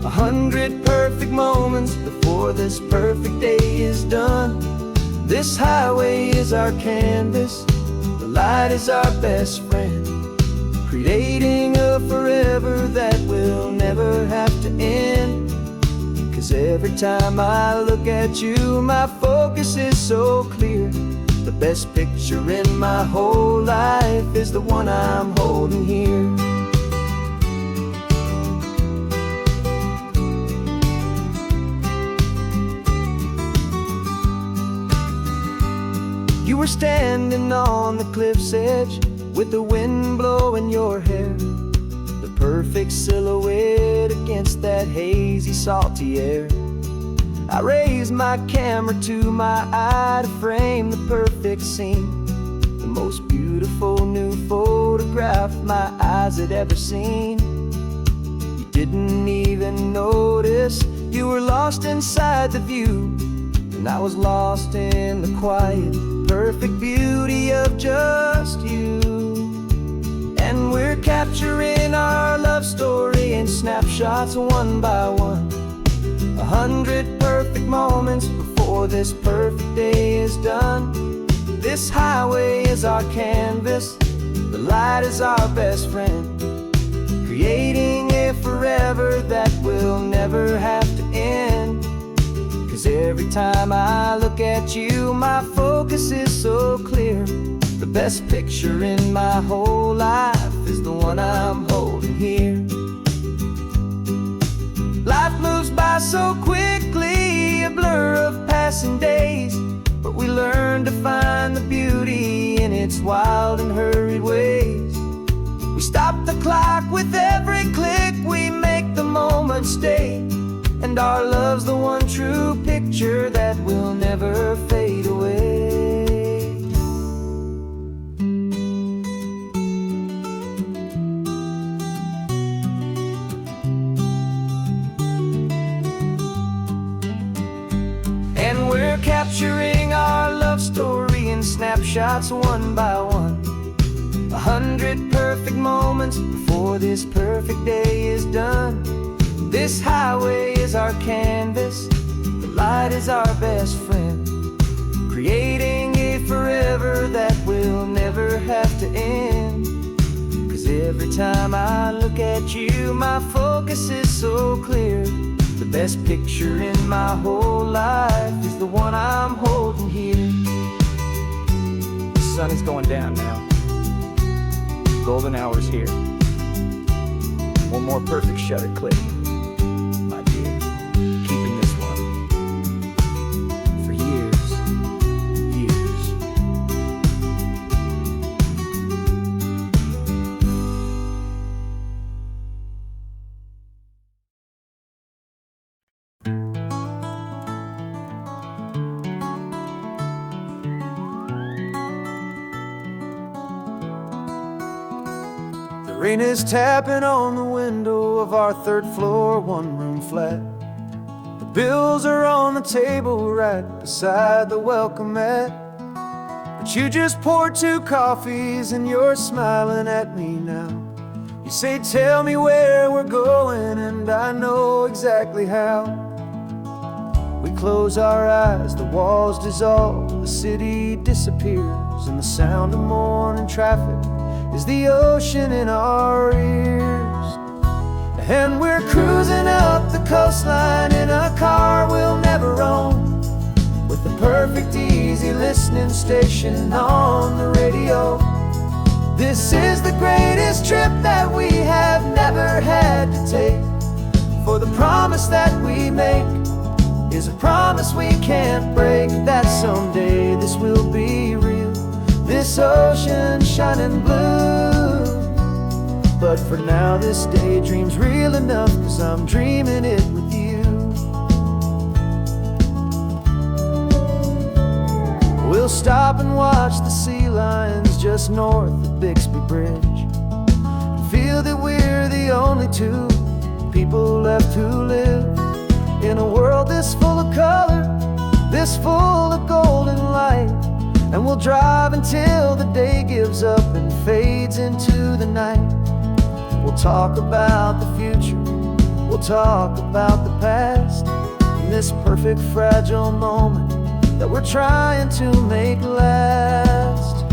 100 perfect moments before this perfect day is done. This highway is our canvas, the light is our best friend, creating a forever that will never have to end. 'Cause every time I look at you, my focus is so clear. The best picture in my whole life is the one I'm holding here. You were standing on the cliff's edge with the wind blowing your hair. The perfect silhouette against that hazy, salty air. I raised my camera to my eye to frame the perfect scene, the most beautiful new photograph my eyes had ever seen. You didn't even notice you were lost inside the view, and I was lost in the quiet, perfect beauty of just you. And we're capturing our love story in snapshots one by one, 100 perfect moments before this perfect day is done. This highway is our canvas, the light is our best friend, creating a forever that will never have to end. 'Cause every time I look at you, my focus is so clear. The best picture in my whole life is the one I'm holding here. Life moves by so quickly, a blur of passing days, but we learn to find the beauty in its wild and hurried ways. We stop the clock with every click, we make the moment stay, and our love's the one true picture that will never fade away. And we're capturing our love story in snapshots one by one, 100 perfect moments before this perfect day is done. This highway is our canvas, the light is our best friend, creating a forever that will never have to end. 'Cause every time I look at you, my focus is so clear. The best picture in my whole life is the one I'm holding here. The sun is going down now. Golden hour's here. One more perfect shutter click, my dear. Keeping this one for years, years. Rain is tapping on the window of our third floor, one-room flat. The bills are on the table right beside the welcome mat. But you just poured 2 coffees and you're smiling at me now. You say, tell me where we're going, and I know exactly how. We close our eyes, the walls dissolve, the city disappears, and the sound of morning traffic is the ocean in our ears. And we're cruising up the coastline in a car we'll never own, with the perfect easy listening station on the radio. This is the greatest trip that we have never had to take, for the promise that we make is a promise we can't break, that someday this will be real, this ocean shining blue. But for now this daydream's real enough, 'cause I'm dreaming it with you. We'll stop and watch the sea lions just north of Bixby Bridge, feel that we're the only 2 people left who live in a world this full of color, this full of golden light. And we'll drive until the day gives up and fades into the night. We'll talk about the future, we'll talk about the past, in this perfect fragile moment that we're trying to make last.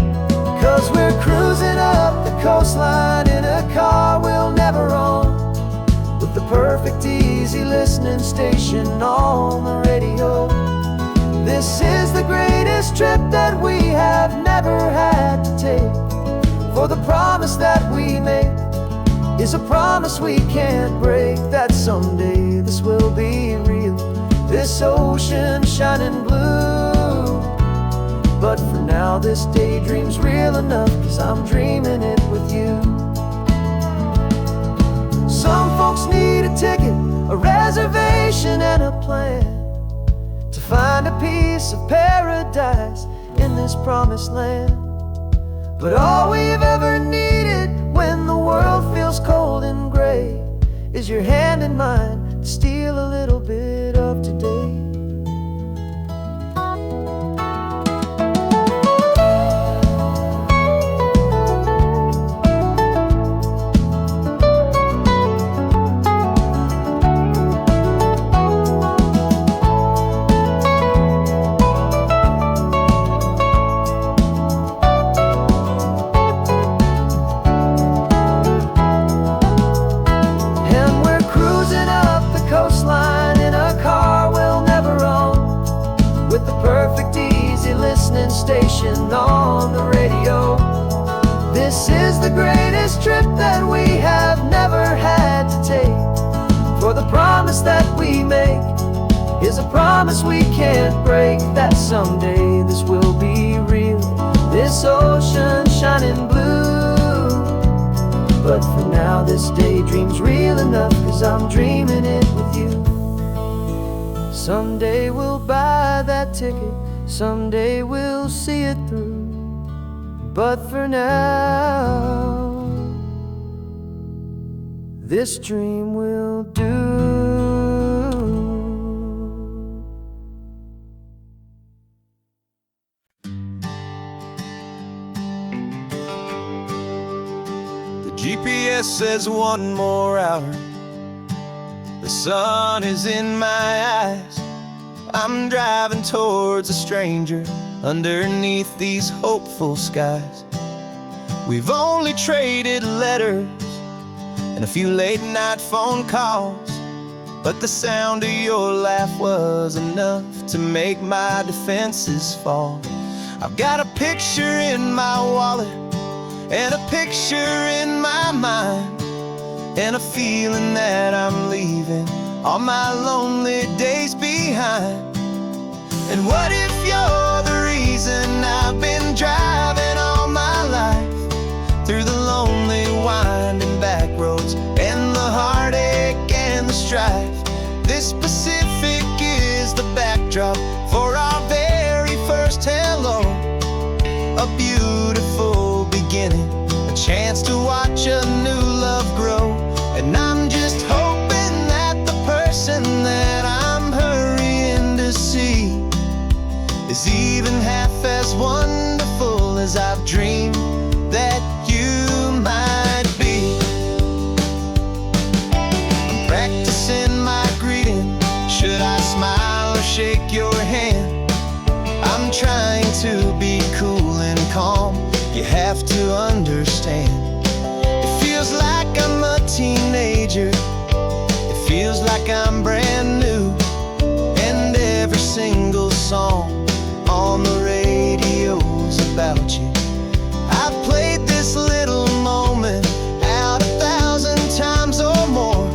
'Cause we're cruising up the coastline in a car we'll never own, with the perfect easy listening station on the radio. This is the greatest trip that we have never had to take, for the promise that we make is a promise we can't break, that someday this will be real, this ocean shining blue. But for now this daydream's real enough, 'cause I'm dreaming it with you. Some folks need a ticket, a reservation, and a plan to find a piece of paradise in this promised land. But all we've ever needed when the world feels cold and gray is your hand in mine to steal a little bit of today. Station on the radio. This is the greatest trip that we have never had to take. For the promise that we make is a promise we can't break, that someday this will be real, this ocean shining blue. But for now this daydream's real enough, 'cause I'm dreaming it with you. Someday we'll buy that ticket, someday we'll see it through. But for now, this dream will do. The GPS says 1 more hour. The sun is in my eyes. I'm driving towards a stranger underneath these hopeful skies. We've only traded letters and a few late night phone calls, but the sound of your laugh was enough to make my defenses fall. I've got a picture in my wallet and a picture in my mind, and a feeling that I'm leaving all my lonely days behind. And what if you're the reason I've been driving all my life, through the lonely winding back roads and the heartache and the strife? This Pacific is the backdrop for our very first hello, a beautiful beginning, a chance to watch a new love grow. And I'm just hoping that the person that I'm hurrying to see is even half as wonderful as I've dreamed that you might be. I'm practicing my greeting. Should I smile or shake your hand? I'm trying to be cool and calm. You have to understand. It feels like I'm a teenager. It feels like I'm brand new. And every single song on the radio's about you. I've played this little moment out 1,000 times or more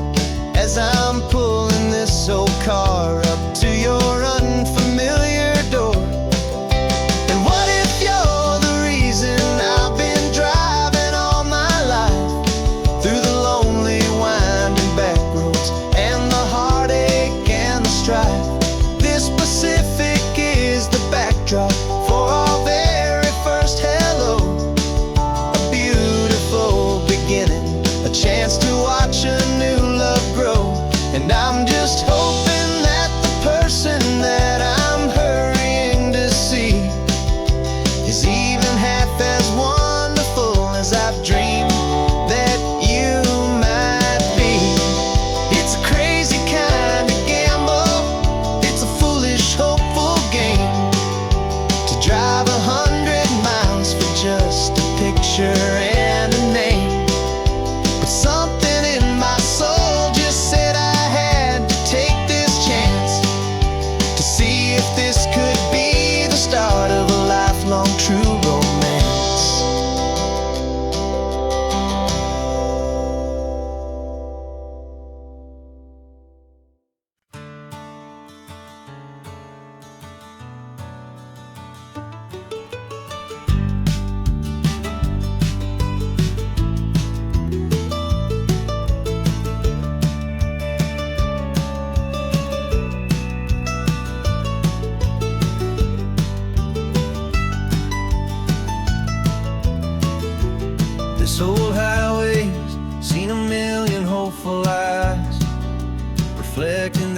as I'm pulling this old car up to your unfamiliar door. And what if you're the reason I've been driving all my life, through the lonely winding back roads and the heartache and the strife? This Pacific is the backdrop for our very first hello, a beautiful beginning, a chance to watch a new love grow. And I'm just hoping that the person that I'm hurrying to see is even half as wonderful as I've dreamed that you might be. It's a crazy kind of gamble, it's a foolish, hopeful game, to drive 100 miles for just a picture and a name. But something in my soul just said I had to take this chance, to see if this could be the start of a lifelong true romance.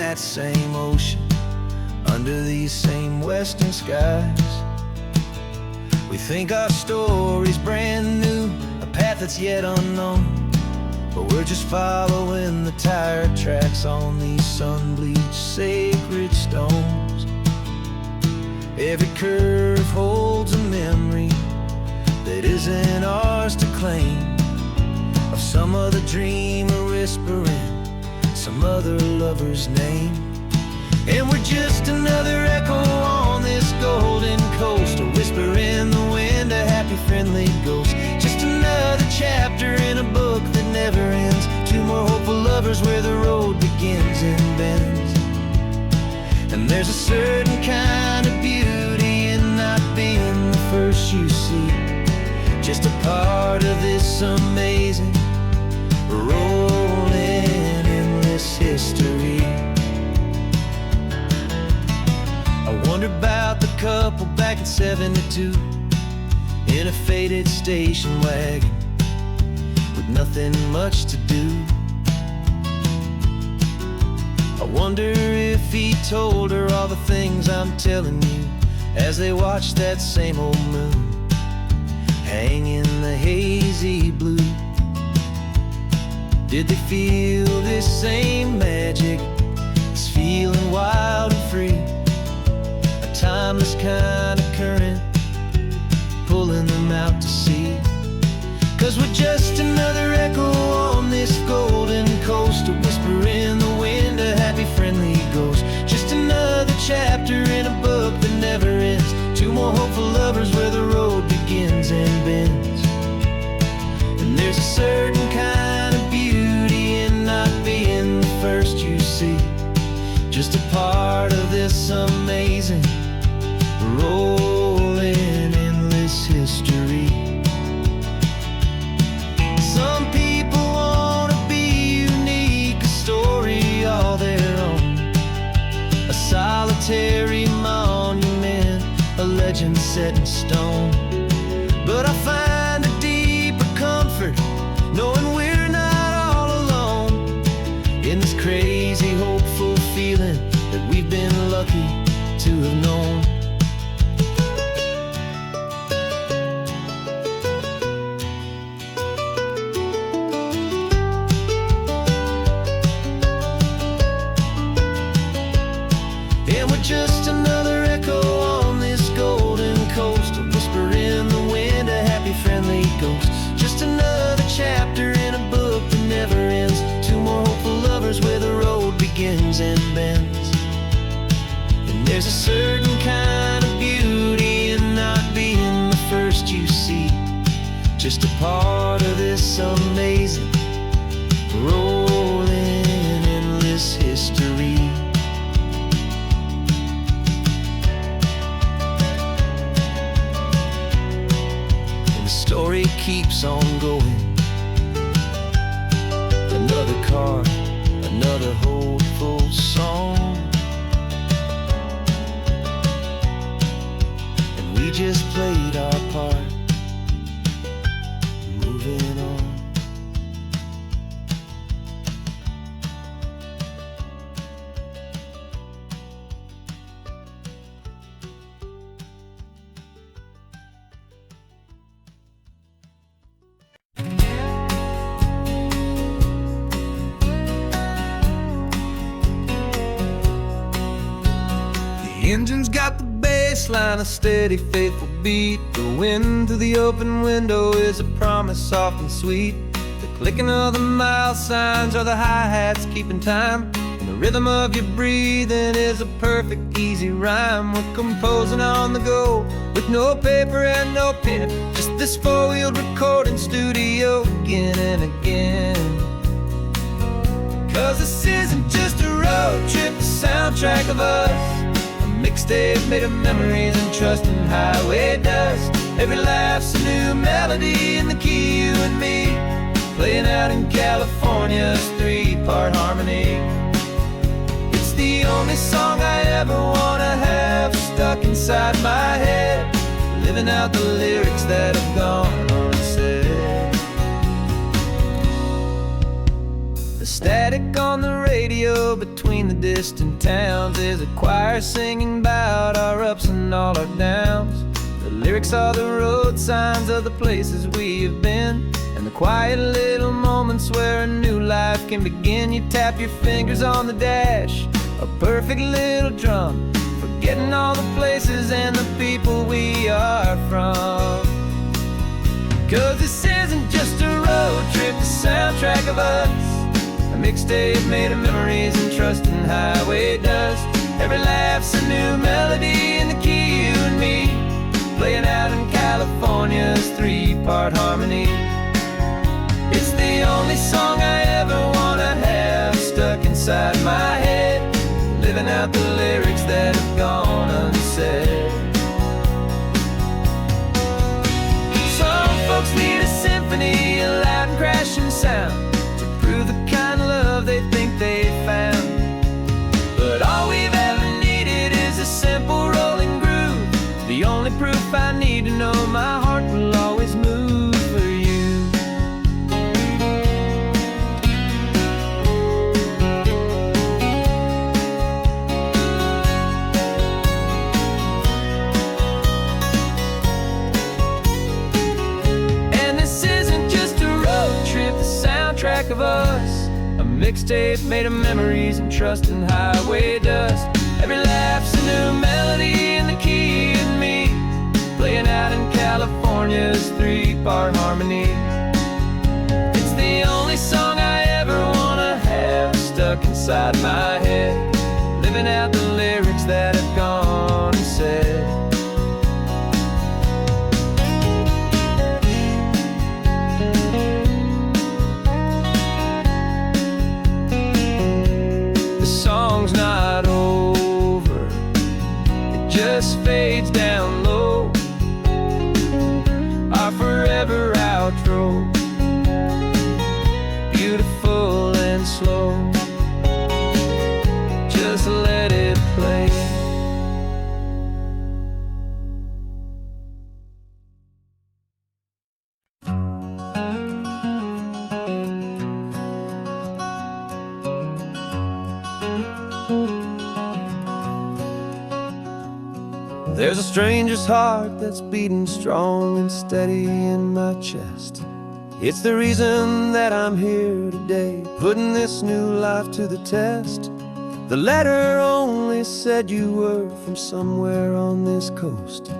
that same ocean, under these same western skies. We think our story's brand new, a path that's yet unknown, but we're just following the tire tracks on these sun-bleached sacred stones. Every curve holds a memory that isn't ours to claim, of some other dreamer whispering some other lover's name. And we're just another echo on this golden coast, a whisper in the wind, a happy friendly ghost. Just another chapter in a book that never ends, two more hopeful lovers where the road begins and bends. And there's a certain kind of beauty in not being the first you see, just a part of this amazing rolling endless history. I wonder about the couple back in '72 in a faded station wagon with nothing much to do. I wonder if he told her all the things I'm telling you as they watched that same old moon hang in the hazy blue. Did they feel this same magic, this feeling wild and free, a timeless kind of current pulling them out to sea? 'Cause we're just another echo on this golden coast, a whisper in the wind, a happy friendly ghost. Just another chapter in a book that never ends, two more hopeful lovers where the road begins and bends. And there's a certain kind of beauty in not being the first you see, just a part of this amazing rolling endless history. Some people want to be unique, a story all their own, a solitary monument, a legend set in stone. But I find a deeper comfort knowing we're not all alone in this crazy hopeful feeling that we've been lucky to have known. And we're just another echo on this golden coast, a whisper in the wind, a happy friendly ghost. Just another chapter in a book that never ends, two more hopeful lovers where the road begins and bends. And there's a certain kind of beauty in not being the first you see, just a part of this amazing rolling endless history. Story keeps on going, another card, another hopeful song, and we just played our part, moving on. The engine's got the bass line, a steady, faithful beat. The wind through the open window is a promise soft and sweet. The clicking of the mile signs are the hi-hats keeping time, and the rhythm of your breathing is a perfect, easy rhyme. We're composing on the go with no paper and no pen, just this four-wheeled recording studio again and again. 'Cause this isn't just a road trip, the soundtrack of us, mixtape made of memories and trust in highway dust. Every laugh's a new melody in the key, you and me, playing out in California's three-part harmony. It's the only song I ever wanna have stuck inside my head, living out the lyrics that have gone unsaid. The static on the radio between between the distant towns. There's a choir singing about our ups and all our downs. The lyrics are the road signs of the places we have been, and the quiet little moments where a new life can begin. You tap your fingers on the dash, a perfect little drum, forgetting all the places and the people we are from. 'Cause this isn't just a road trip, the soundtrack of us, a mixtape made of memories and trust in highway dust. Every laugh's a new melody in the key, you and me, playing out in California's three-part harmony. It's the only song I ever wanna have stuck inside my head, living out the lyrics that have gone unsaid. Some folks need a symphony, a loud and crashing sound, to prove the kind of love they think they found. But all we've ever needed is a simple rolling groove, the only proof I need to know my heart will always move for you. And this isn't just a road trip, the soundtrack of us, a mixtape made of memories and trust in highway dust. Every laugh's a new melody in the key and me, playing out in California's three-part harmony. It's the only song I ever wanna have stuck inside my head, living out the lyrics that have gone unsaid. The song's not over, it just fades down low, our forever outro, beautiful and slow. Just let it play. There's a stranger's heart that's beating strong and steady in my chest. It's the reason that I'm here today, putting this new life to the test. The letter only said you were from somewhere on this coast,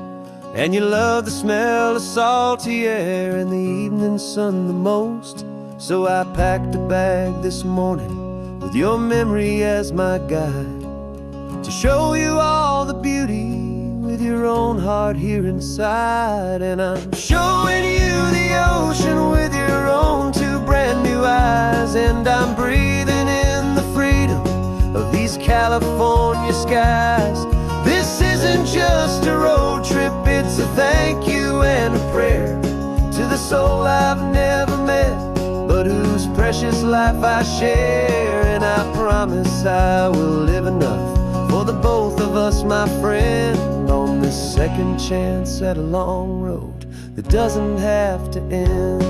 and you love the smell of salty air and the evening sun the most. So I packed a bag this morning with your memory as my guide, to show you all the beauty with your own heart here inside. And I'm showing you the ocean with your own two brand new eyes, and I'm breathing in the freedom of these California skies. This isn't just a road trip, it's a thank you and a prayer to the soul I've never met, but whose precious life I share. And I promise I will live enough for the both of us, my friend, on this second chance at a long road that doesn't have to end.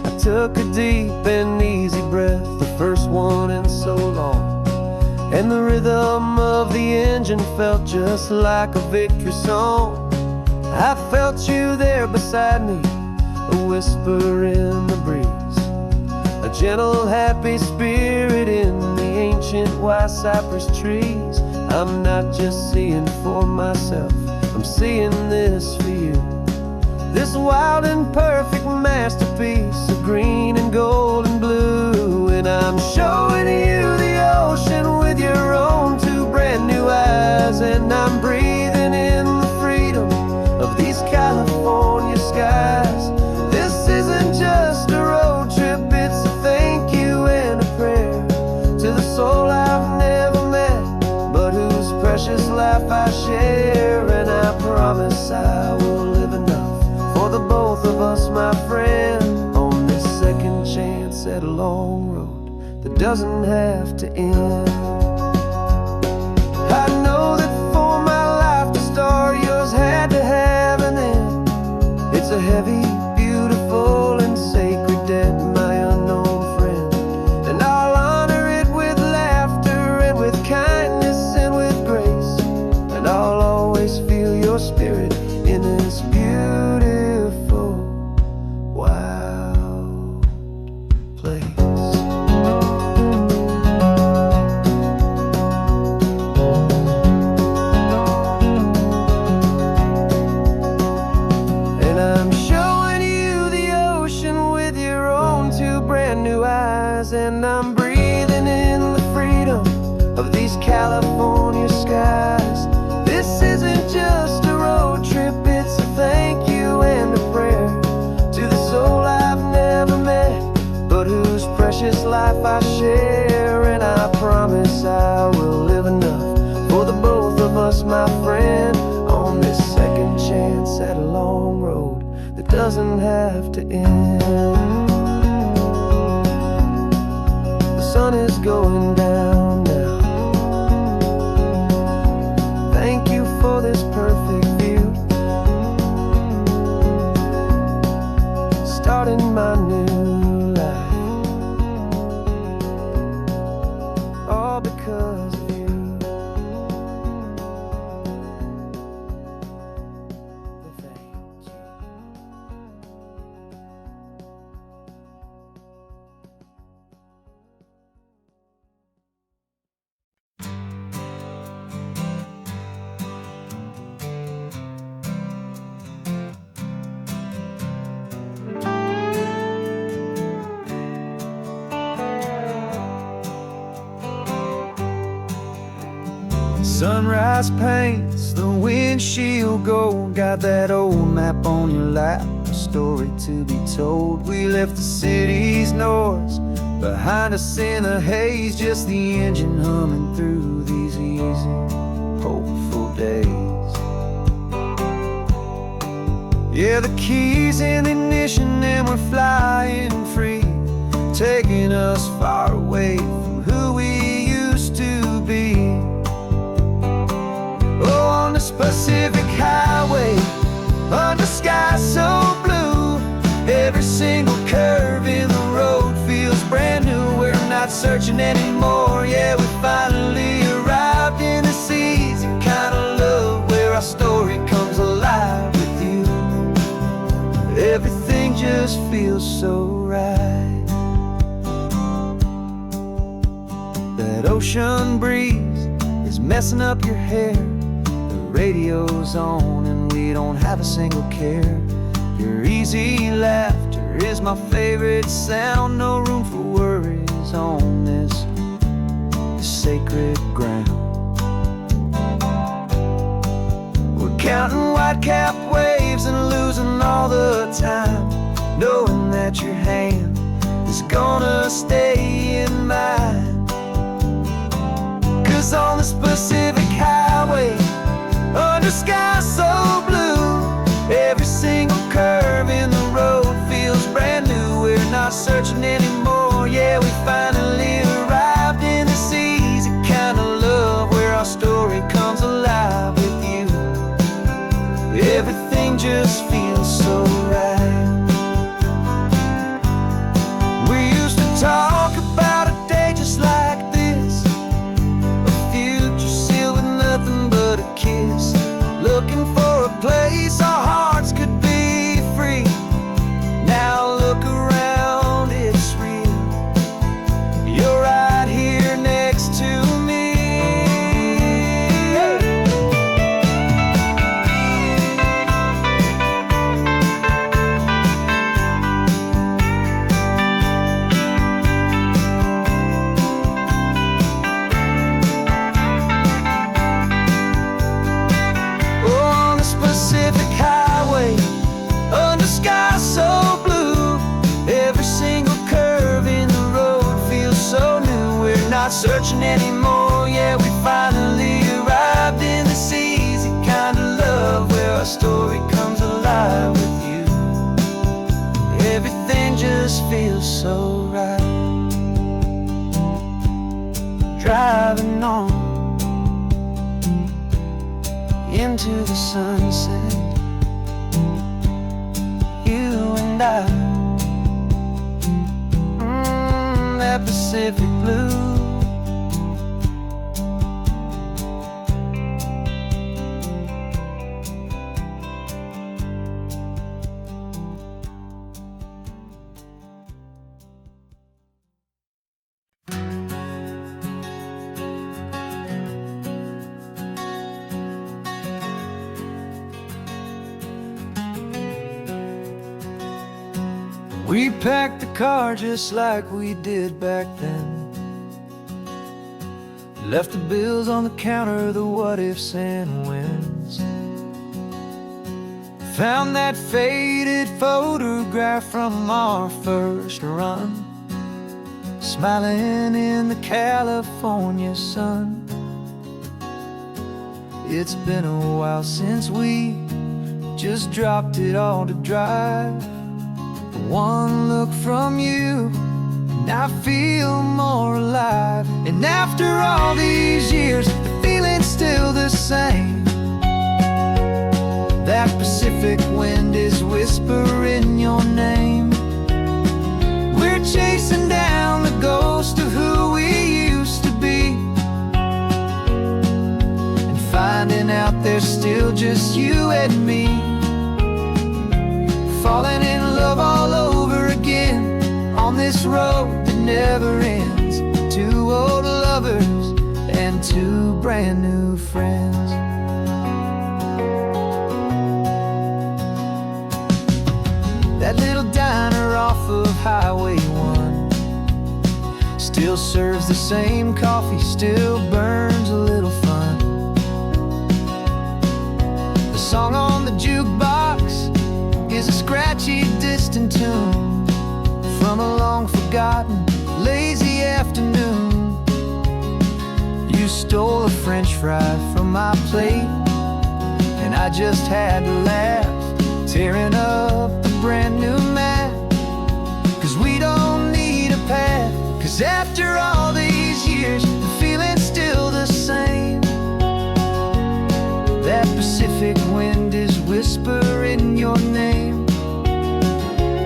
I took a deep and easy breath, the first one in so long, and the rhythm of the engine felt just like a victory song. I felt you there beside me, a whisper in the breeze, a gentle happy spirit in the ancient white cypress trees. I'm not just seeing for myself, I'm seeing this for you, this wild and perfect masterpiece of green and gold and blue. And I'm showing you the ocean with your own two brand new eyes, and I'm breathing in the freedom of these California skies. This isn't just a road trip, it's a thank you and a prayer to the soul I've never met, but whose precious life I share. And I promise I will live enough for the both of us, my friend, on this second chance at a long road that doesn't have to end. I know that for my life to start, yours had to have an end. It's a heavy, beautiful, and sacred debt, my unknown friend, and I'll honor it with my friend, on this second chance at a long road that doesn't have to end. The sun is going down now. Thank you for this perfect view, starting my new life, all because of you. Thank you. Sunrise paints the windshield gold. Got that old map on your lap, a story to be told. We left the city's noise behind us in the haze, just the engine humming through these easy, hopeful days. Yeah, the keys in the ignition and we're flying free, taking us far away from who we used to be. Oh, on this Pacific highway, under sky so blue, every single curve in the road feels brand new. We're not searching anymore, yeah, we finally arrived in this easy kind of love, where our story comes alive with you. Everything just feels so right. That ocean breeze is messing up your hair, radio's on and we don't have a single care. Your easy laughter is my favorite sound. No room for worries on this sacred ground. We're counting white-capped waves and losing all the time, knowing that your hand is gonna stay in mine. 'Cause on this Pacific highway, under sky so blue, every single curve in the road feels brand new. We're not searching anymore, yeah, we finally arrived in this easy kind of love, where our story comes alive with you. Everything just feels so right. We used to talk about a day just like this, a future sealed with nothing but a kiss, looking for a place our hearts could be free. Now look around, it's real. You're right here next to me. Pacific highway, under sky so blue, every single curve in the road feels so new. We're not searching anymore, yeah, we finally arrived in this easy kind of love, where our story comes alive with you. Everything just feels so right. Driving on into the sunset, you and I, that Pacific blue. We packed the car just like we did back then, left the bills on the counter, the what-ifs and whens. Found that faded photograph from our first run, smiling in the California sun. It's been a while since we just dropped it all to drive. One look from you and I feel more alive. And after all these years, the feeling's still the same. That Pacific wind is whispering your name. We're chasing down the ghost of who we used to be, and finding out there's still just you and me. Falling in love all over again on this road that never ends. Two old lovers and two brand new friends. That little diner off of Highway 1 still serves the same coffee, still burns a little fun. The song on the jukebox is a scratchy, distant tune from a long-forgotten, lazy afternoon. You stole a French fry from my plate, and I just had to laugh, tearing up the brand new map. 'Cause we don't need a path, 'cause after all these years, the feeling's still the same. That Pacific wind is whispering your name.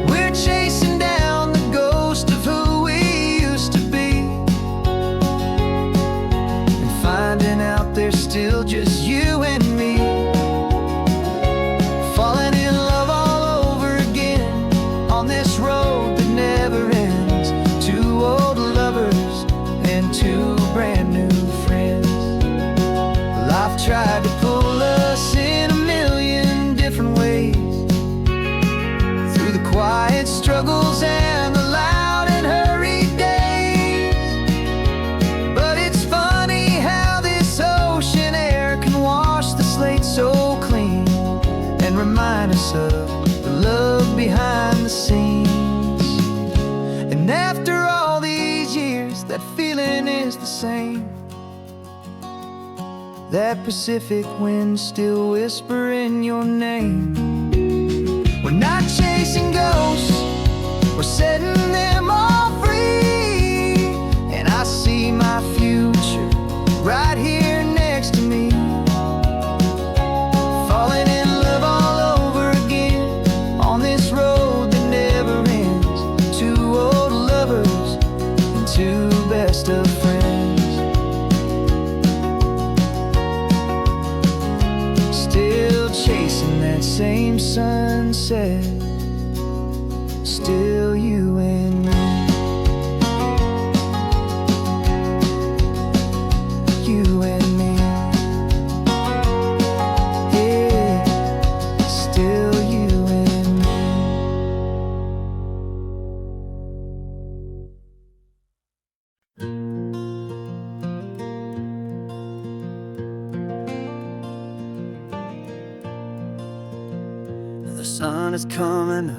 We're chasing down the ghost of who we used to be, and finding out there's still just you and me. Falling in love all over again on this road that never ends. Two old lovers and two brand new friends. Life tried to pull us in a million different ways, through the quiet struggles and the loud and hurried days. But it's funny how this ocean air can wash the slate so clean, and remind us of the love behind the scenes. And after all these years, that feeling is the same. That Pacific wind still whispering your name. We're not chasing ghosts, we're setting them all free. And I see my future right here next to me. Falling in love all over again on this road that never ends. Two old lovers and two best of friends. Still chasing that same sunset, still you and me. You and me. Yeah, still you and me. The sun is coming up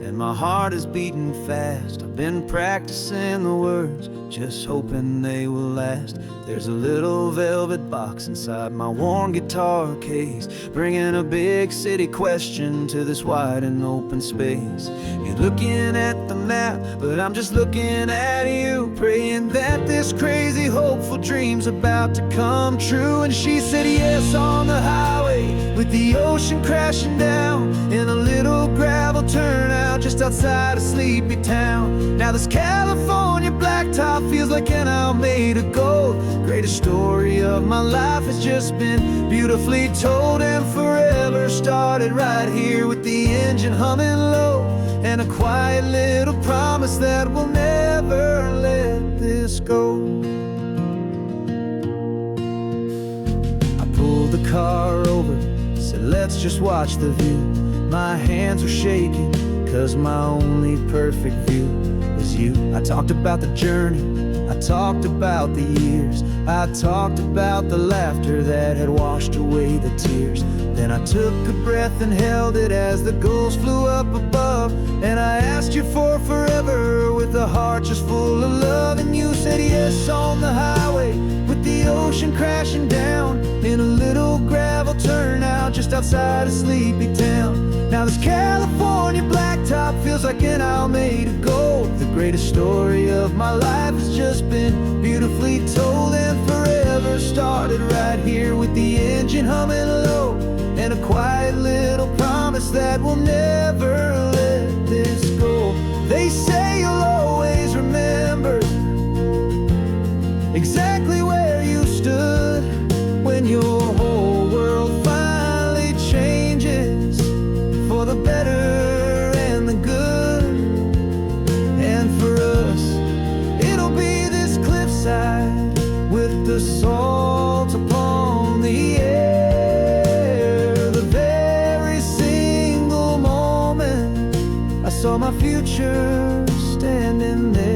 and my heart is beating fast. I've been practicing the words, just hoping they will last. There's a little velvet box inside my worn guitar case, bringing a big city question to this wide and open space. You're looking at the map, but I'm just looking at you, praying that this crazy hopeful dream's about to come true. And she said yes on the highway with the ocean crashing down in a little gravel turnout just outside of sleepy town. Now this California blacktop feels like an Isle made of gold. Greatest story of my life has just been beautifully told, and forever started right here with the engine humming low, and a quiet little promise that we'll never let this go. I pulled the car over, said let's just watch the view. My hands are shaking, 'cause my only perfect view was you. I talked about the journey, I talked about the years, I talked about the laughter that had washed away the tears. Then I took a breath and held it as the gulls flew up above, and I asked you for forever with a heart just full of love. And you said yes on the highway with the ocean crashing down in a little outside a sleepy town. Now this California blacktop feels like an isle made of gold. The greatest story of my life has just been beautifully told, and forever started right here with the engine humming low, and a quiet little promise that we'll never let this go. They say you'll always remember exactly where you stood when your whole world finally changes for the better and the good. And for us, it'll be this cliffside with the salt upon the air. The very single moment I saw my future standing there.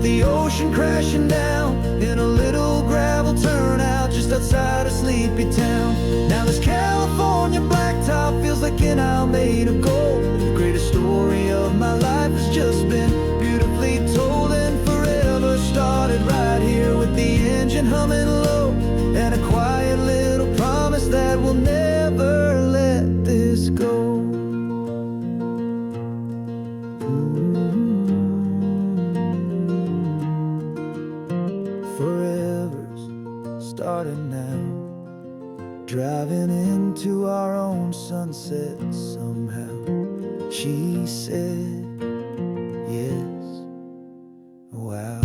The ocean crashing down in a little gravel turnout just outside a sleepy town. Now this California blacktop feels like an isle made of gold. The greatest story of my life has just been beautifully told, and forever started right here with the engine humming low, and a quiet little promise that we'll never let this go. Forever's starting now, driving into our own sunset somehow. She said yes, wow.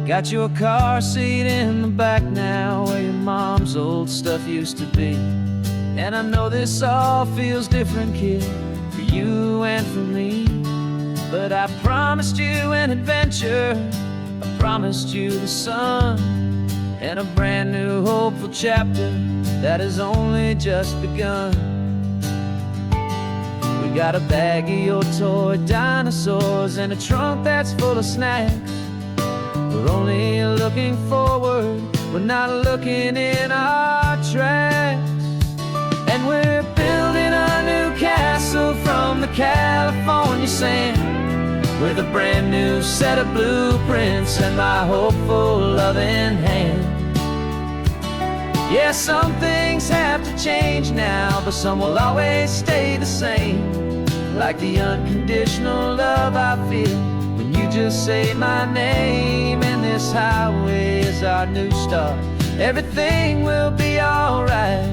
Got your car seat in the back now, where your mom's old stuff used to be. And I know this all feels different, kid, for you and for me. But I promised you an adventure, I promised you the sun, and a brand new hopeful chapter that has only just begun. We got a bag of your toy dinosaurs and a trunk that's full of snacks. We're only looking forward, we're not looking in our tracks. And we're building a new castle from the California sand, with a brand new set of blueprints and my hopeful loving hand. Yeah, some things have to change now, but some will always stay the same. Like the unconditional love I feel when you just say my name. And this highway is our new start, everything will be alright.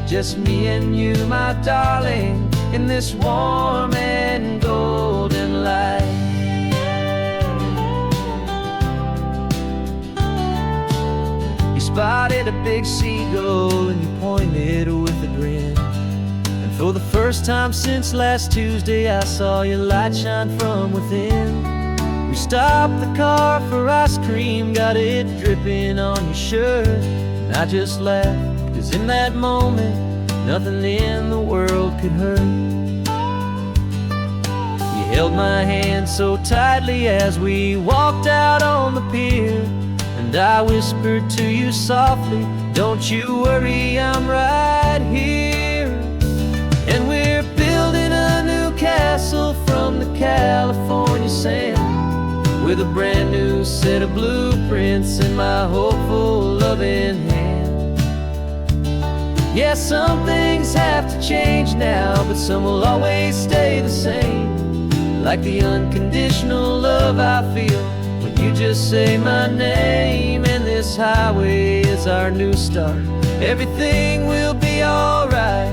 Just me and you, my darling, in this warm and golden light. You spotted a big seagull and you pointed with a grin. And for the first time since last Tuesday, I saw your light shine from within. We stopped the car for ice cream, got it dripping on your shirt. And I just laughed, 'cause in that moment, nothing in the world could hurt. You held my hand so tightly as we walked out on the pier, and I whispered to you softly, don't you worry, I'm right here. And we're building a new castle from the California sand, with a brand new set of blueprints in my hopeful loving hand. Yeah, some things have to change now, but some will always stay the same. Like the unconditional love I feel when you just say my name. And this highway is our new start, everything will be alright.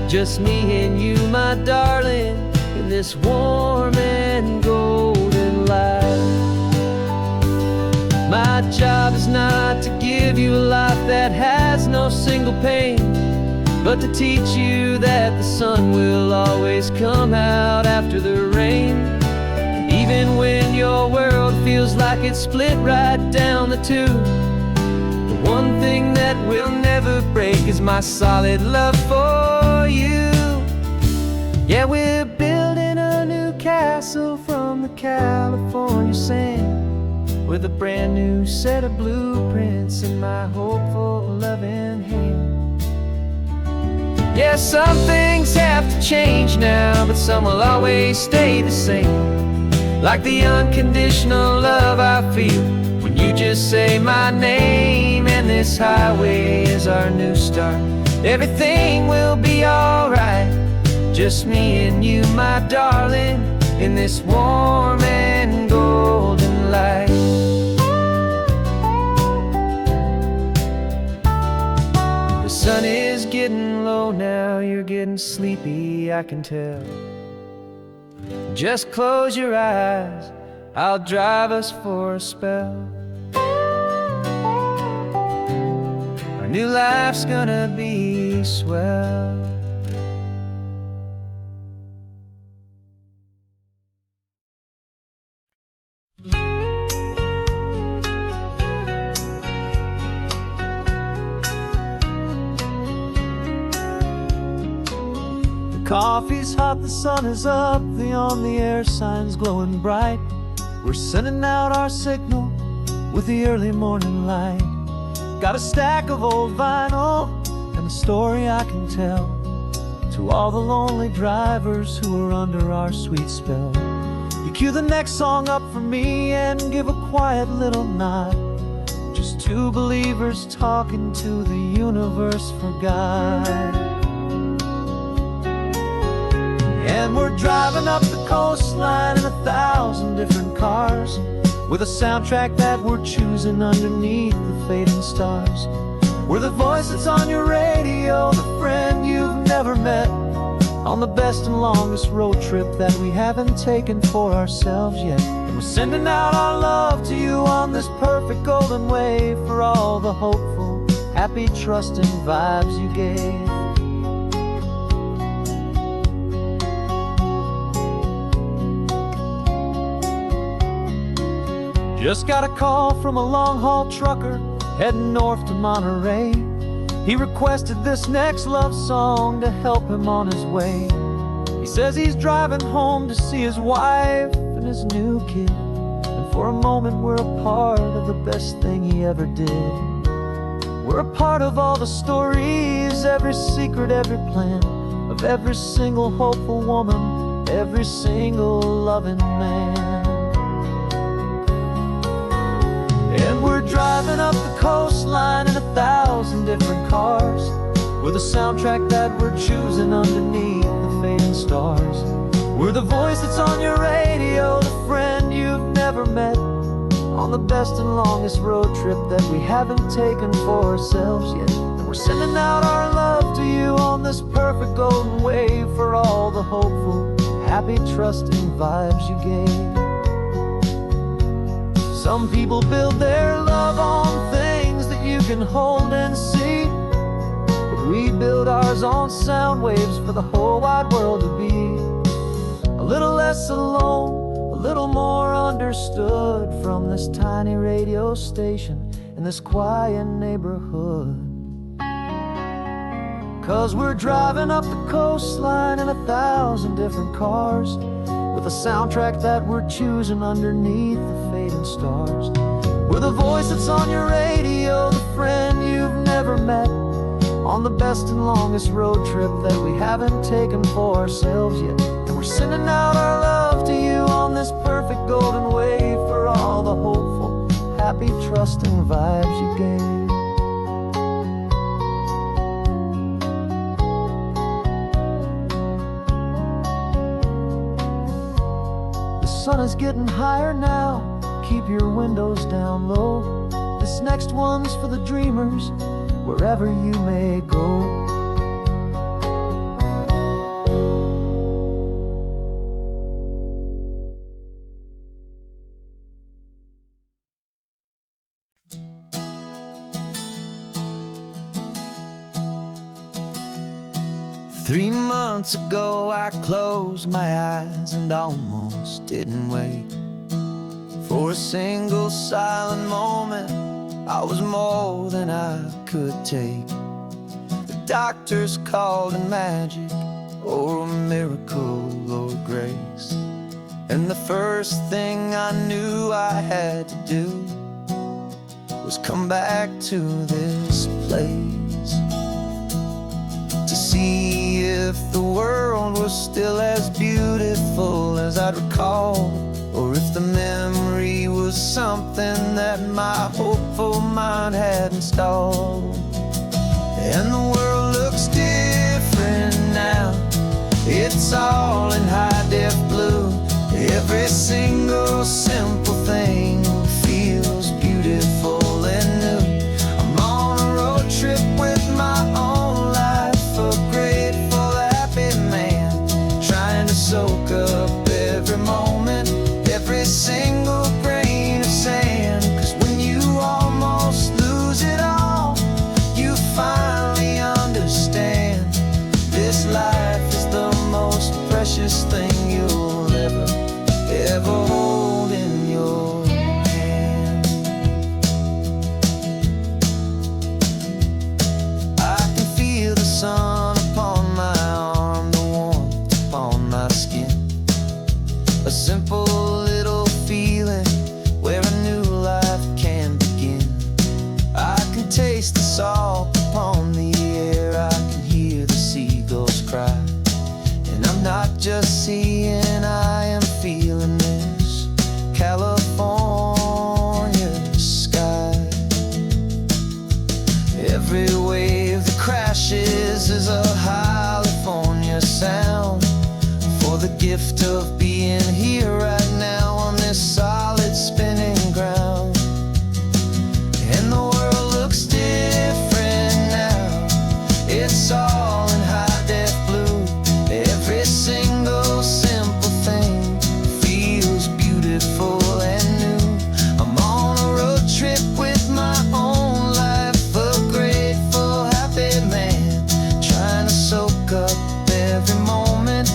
Just me and you, my darling, in this warm and golden light. My job is not to give you a life that has no single pain, but to teach you that the sun will always come out after the rain. Even when your world feels like it's split right down the tube, the one thing that will never break is my solid love for you. Yeah, we're building a new castle from the California sand, with a brand new set of blueprints in my hopeful, loving hand. Yeah, some things have to change now, but some will always stay the same. Like the unconditional love I feel when you just say my name, and this highway is our new start. Everything will be alright, just me and you, my darling, in this warm and golden light. The sun is getting low now, you're getting sleepy, I can tell. Just close your eyes, I'll drive us for a spell. Our new life's gonna be swell. Coffee's hot, the sun is up, the on-the-air sign's glowing bright. We're sending out our signal with the early morning light. Got a stack of old vinyl and a story I can tell to all the lonely drivers who are under our sweet spell. You cue the next song up for me and give a quiet little nod. Just two believers talking to the universe for God. And we're driving up the coastline in 1,000 different cars, with a soundtrack that we're choosing underneath the fading stars. We're the voice that's on your radio, the friend you've never met, on the best and longest road trip that we haven't taken for ourselves yet. And we're sending out our love to you on this perfect golden wave, for all the hopeful, happy, trusting vibes you gave. Just got a call from a long-haul trucker heading north to Monterey. He requested this next love song to help him on his way. He says he's driving home to see his wife and his new kid, and for a moment we're a part of the best thing he ever did. We're a part of all the stories, every secret, every plan, of every single hopeful woman, every single loving man. And we're driving up the coastline in 1,000 different cars, with a soundtrack that we're choosing underneath the fading stars. We're the voice that's on your radio, the friend you've never met, on the best and longest road trip that we haven't taken for ourselves yet. And we're sending out our love to you on this perfect golden wave, for all the hopeful, happy, trusting vibes you gave. Some people build their love on things that you can hold and see, but we build ours on sound waves for the whole wide world to be a little less alone, a little more understood, from this tiny radio station in this quiet neighborhood. 'Cause we're driving up the coastline in 1,000 different cars, with a soundtrack that we're choosing underneath the fading stars. We're the voice that's on your radio, the friend you've never met, on the best and longest road trip that we haven't taken for ourselves yet. And we're sending out our love to you on this perfect golden wave, for all the hopeful, happy, trusting vibes you gave. The sun is getting higher now, keep your windows down low. This next one's for the dreamers, wherever you may go. 3 months ago I closed my eyes and almost didn't wait for a single silent moment. I was more than I could take. The doctors called it magic, or a miracle, or grace. And the first thing I knew I had to do was come back to this place, to see if the world was still as beautiful as I'd recall, or if the memory was something that my hopeful mind had installed. And the world looks different now. It's all in high-def blue. Every single simple thing feels beautiful and new. I'm on a road trip with my own life, a grateful, happy man, trying to soak up every moment, every single grain of sand. 'Cause when you almost lose it all, you finally understand this life is the most precious thing you'll ever hold in your hand. I can feel the sun upon my arm, the warmth upon my skin, a simple little feeling where a new life can begin. I can taste the salt upon the air, I can hear the seagulls cry, and I'm not just seeing, I am feeling this California sky. Every wave that crashes is a California sound, for the gift of being here right now on this solid spinning ground. And the world looks different now. It's all in high-def blue. Every single simple thing feels beautiful and new. I'm on a road trip with my own life, a grateful, happy man, trying to soak up every moment,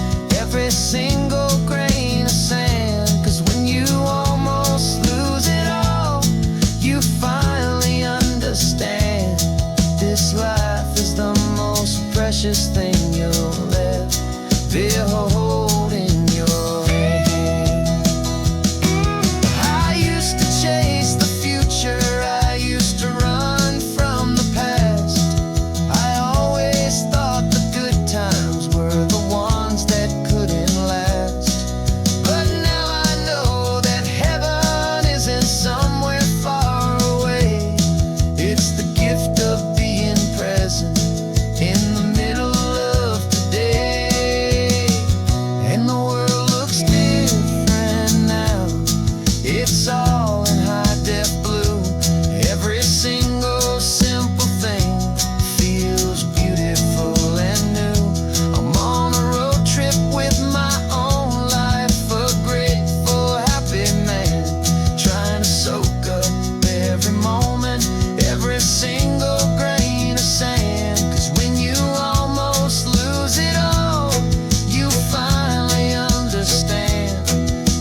every single grain of sand. 'Cause when you almost lose it all, you finally understand this life is the most precious thing you'll ever hold in your hand. I used to chase the future, I used to run from the past. I always thought the good times were the ones that couldn't last. But now I know that heaven isn't somewhere far away. It's the gift of being present in the middle of today. And the world looks different now. It's all in high-def blue. Every single simple thing feels beautiful and new. I'm on a road trip with my own life, a grateful, happy man, trying to soak up every moment, every single grain of sand. 'Cause when you almost lose it all, you finally understand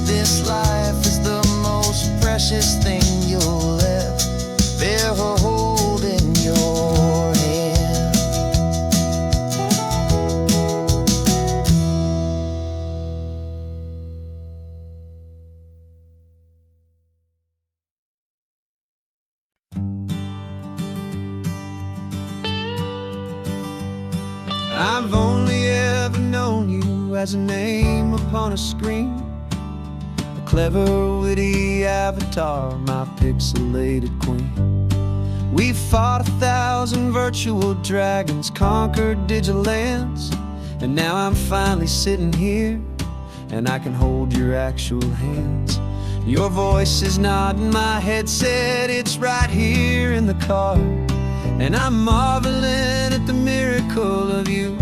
this life is the most precious thing you'll ever hold in your hand. I've only ever known you as a name upon a screen, a clever, witty avatar, my pixelated queen. We fought 1,000 virtual dragons, conquered digital lands, and now I'm finally sitting here, and I can hold your actual hands. Your voice is not in my headset, it's right here in the car, and I'm marveling at the miracle of you,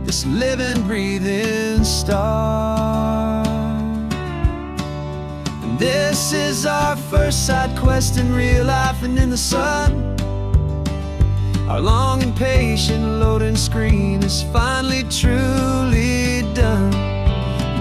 this living, breathing star. And this is our first side quest in real life and in the sun, our long and patient load loading screen is finally truly done.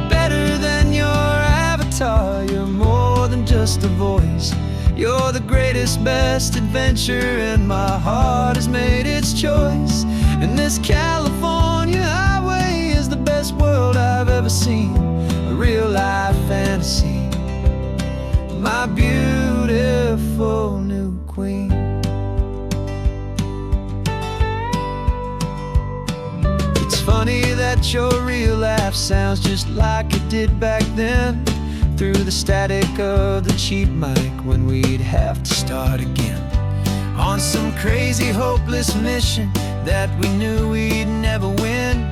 Better than your avatar, you're more than just a voice. You're the greatest, best adventure, and my heart has made its choice. And this California highway is the best world I've ever seen, a real life fantasy, my beautiful new queen. It's funny that your real life sounds just like it did back then, through the static of the cheap mic when we'd have to start again, on some crazy hopeless mission that we knew we'd never win.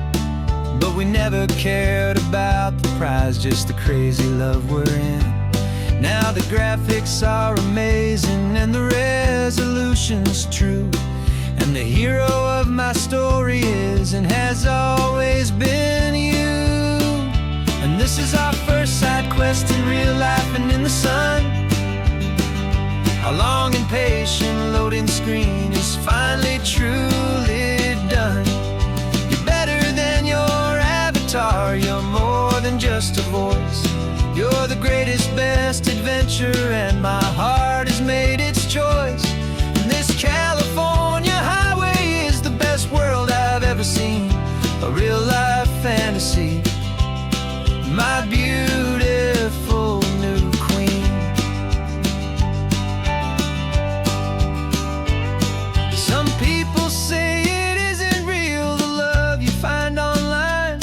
But we never cared about the prize, just the crazy love we're in. Now the graphics are amazing and the resolution's true, and the hero of my story is and has always been you. And this is our first side quest in real life and in the sun. Our long and patient loading screen is finally truly done. You're better than your avatar, you're more than just a voice. You're the greatest, best adventure, and my heart has made its choice. And this California highway is the best world I've ever seen, a real life fantasy, my beautiful new queen. Some people say it isn't real, the love you find online,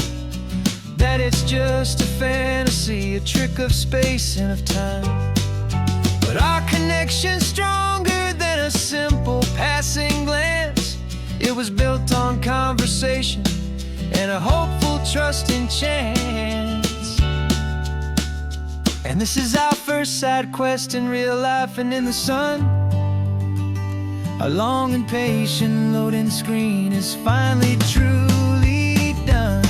that it's just a fantasy, a trick of space and of time. But our connection's stronger than a simple passing glance. It was built on conversation and a hopeful, trusting chance. And this is our first side quest in real life and in the sun. Our long and patient loading screen is finally truly done.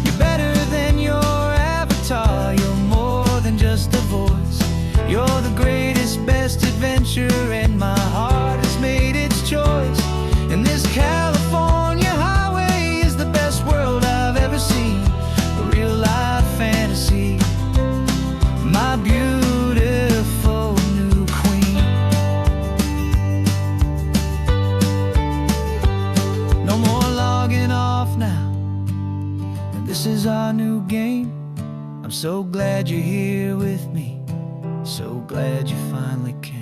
You're better than your avatar, you're more than just a voice. You're the greatest, best adventure, and my heart has made its choice. And this California highway is the best world I've ever seen, a real life fantasy, my beautiful new queen. No more logging off now, and this is our new game. I'm so glad you're here with me, so glad you finally came.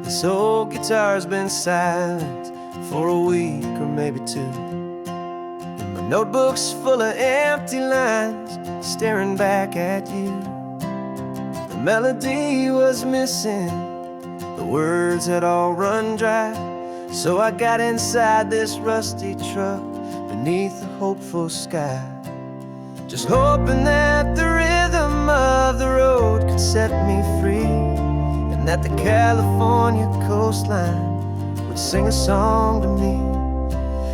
This old guitar's been silent for a week or maybe two, and my notebook's full of empty lines staring back at you. The melody was missing, the words had all run dry, so I got inside this rusty truck beneath the hopeful sky, just hoping that the rhythm of the road could set me free, and that the California coastline would sing a song to me.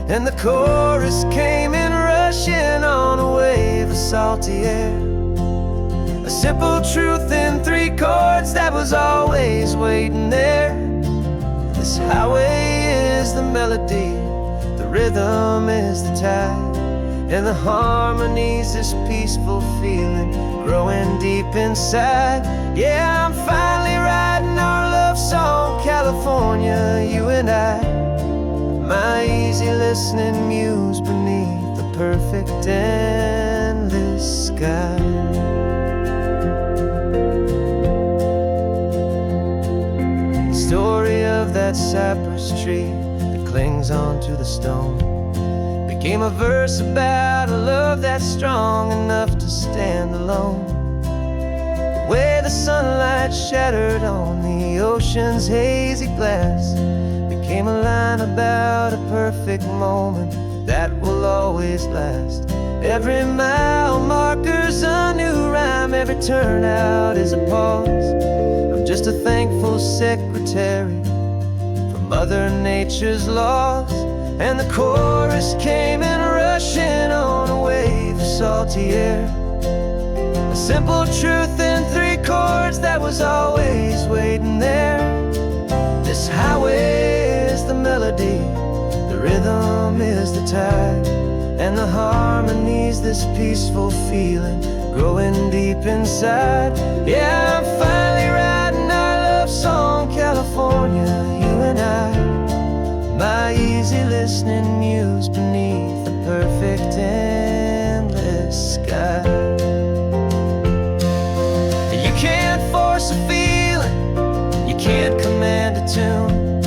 And the chorus came in rushing on a wave of salty air, a simple truth in 3 chords that was always waiting there. This highway is the melody, the rhythm is the tide, and the harmony's this peaceful feeling growing deep inside. Yeah, I'm finally writing our love song, California, you and I, my easy listening muse beneath the perfect endless sky. The story of that cypress tree that clings onto the stone became a verse about a love that's strong enough to stand alone. The way the sunlight shattered on the ocean's hazy glass became a line about a perfect moment that will always last. Every mile marker's a new rhyme, every turnout is a pause. I'm just a thankful secretary for Mother Nature's laws. And the chorus came in rushing on a wave of salty air. A simple truth in 3 chords that was always waiting there. This highway is the melody, the rhythm is the tide, and the harmony's this peaceful feeling growing deep inside. Yeah, I'm finally writing our love song, California, you and I. My easy listening muse beneath the perfect endless sky. You can't force a feeling, you can't command a tune.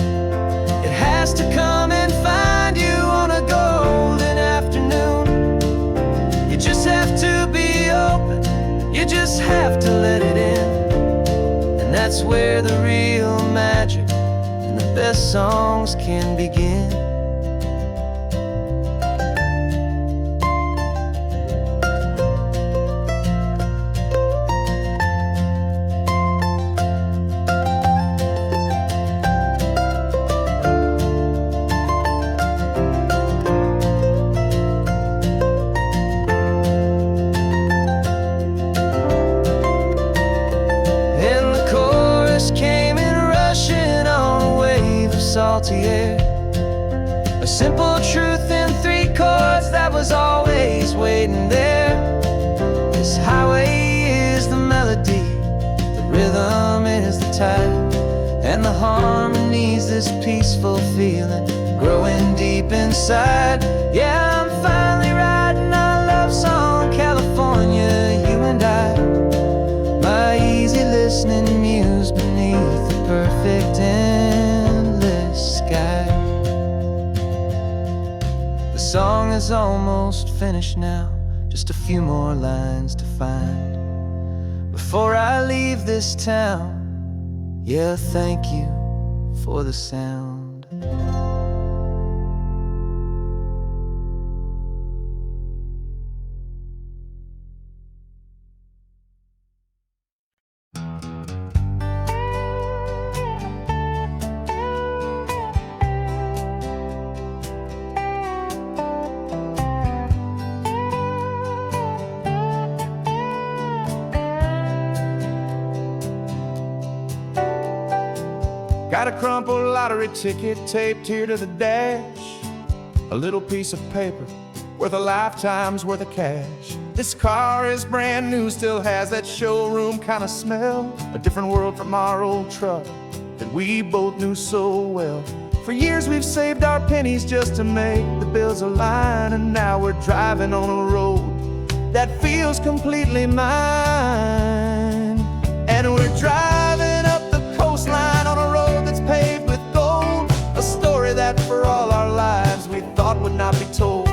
It has to come and find you on a golden afternoon. You just have to be open, you just have to let it in. And that's where the real magic and the best songs can begin. Salty air, a simple truth in 3 chords that was always waiting there. This highway is the melody, the rhythm is the tide, and the harmony's this peaceful feeling growing deep inside. Yeah, I'm finally writing our love song, California, you and I. My easy listening muse beneath the perfect sky. The song is almost finished now, just a few more lines to find before I leave this town. Yeah, thank you for the sound. Got a crumpled lottery ticket taped here to the dash, a little piece of paper worth a lifetime's worth of cash. This car is brand new, still has that showroom kind of smell, a different world from our old truck that we both knew so well. For years we've saved our pennies just to make the bills align, and now we're driving on a road that feels completely mine. And we're driving up the coastline on a road that's paved with gold, a story that for all our lives we thought would not be told.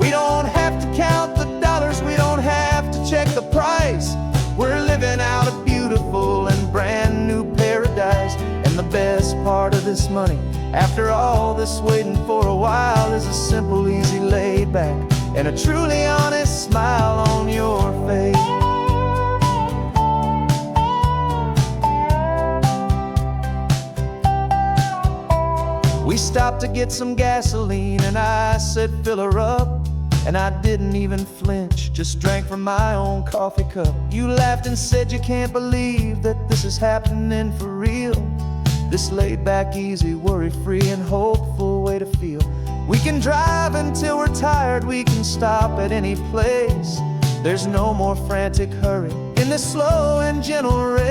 We don't have to count the dollars, we don't have to check the price. We're living out a beautiful and brand new paradise. And the best part of this money, after all this waiting for a while, is a simple, easy, laid back, and a truly honest smile on your face. We stopped to get some gasoline, and I said, fill her up. And I didn't even flinch, just drank from my own coffee cup. You laughed and said you can't believe that this is happening for real. This laid back, easy, worry-free and hopeful way to feel. We can drive until we're tired, we can stop at any place. There's no more frantic hurry in this slow and gentle race.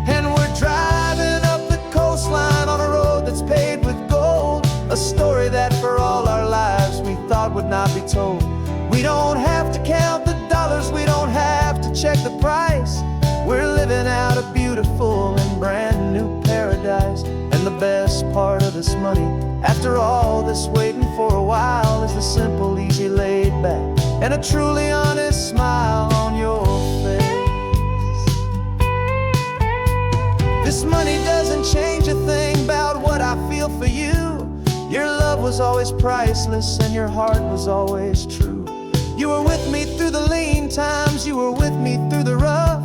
And we're driving up the coastline on a road that's paved with gold, a story that for all our lives we thought would not be told. We don't have to count the dollars, we don't have to check the price. We're living out a beautiful and brand new paradise. And the best part of this money, after all this waiting for a while, is the simple, easy, laid back, and a truly honest smile on your face. This money doesn't change a thing about what I feel for you. Your love was always priceless and your heart was always true. You were with me through the lean times, you were with me through the rough,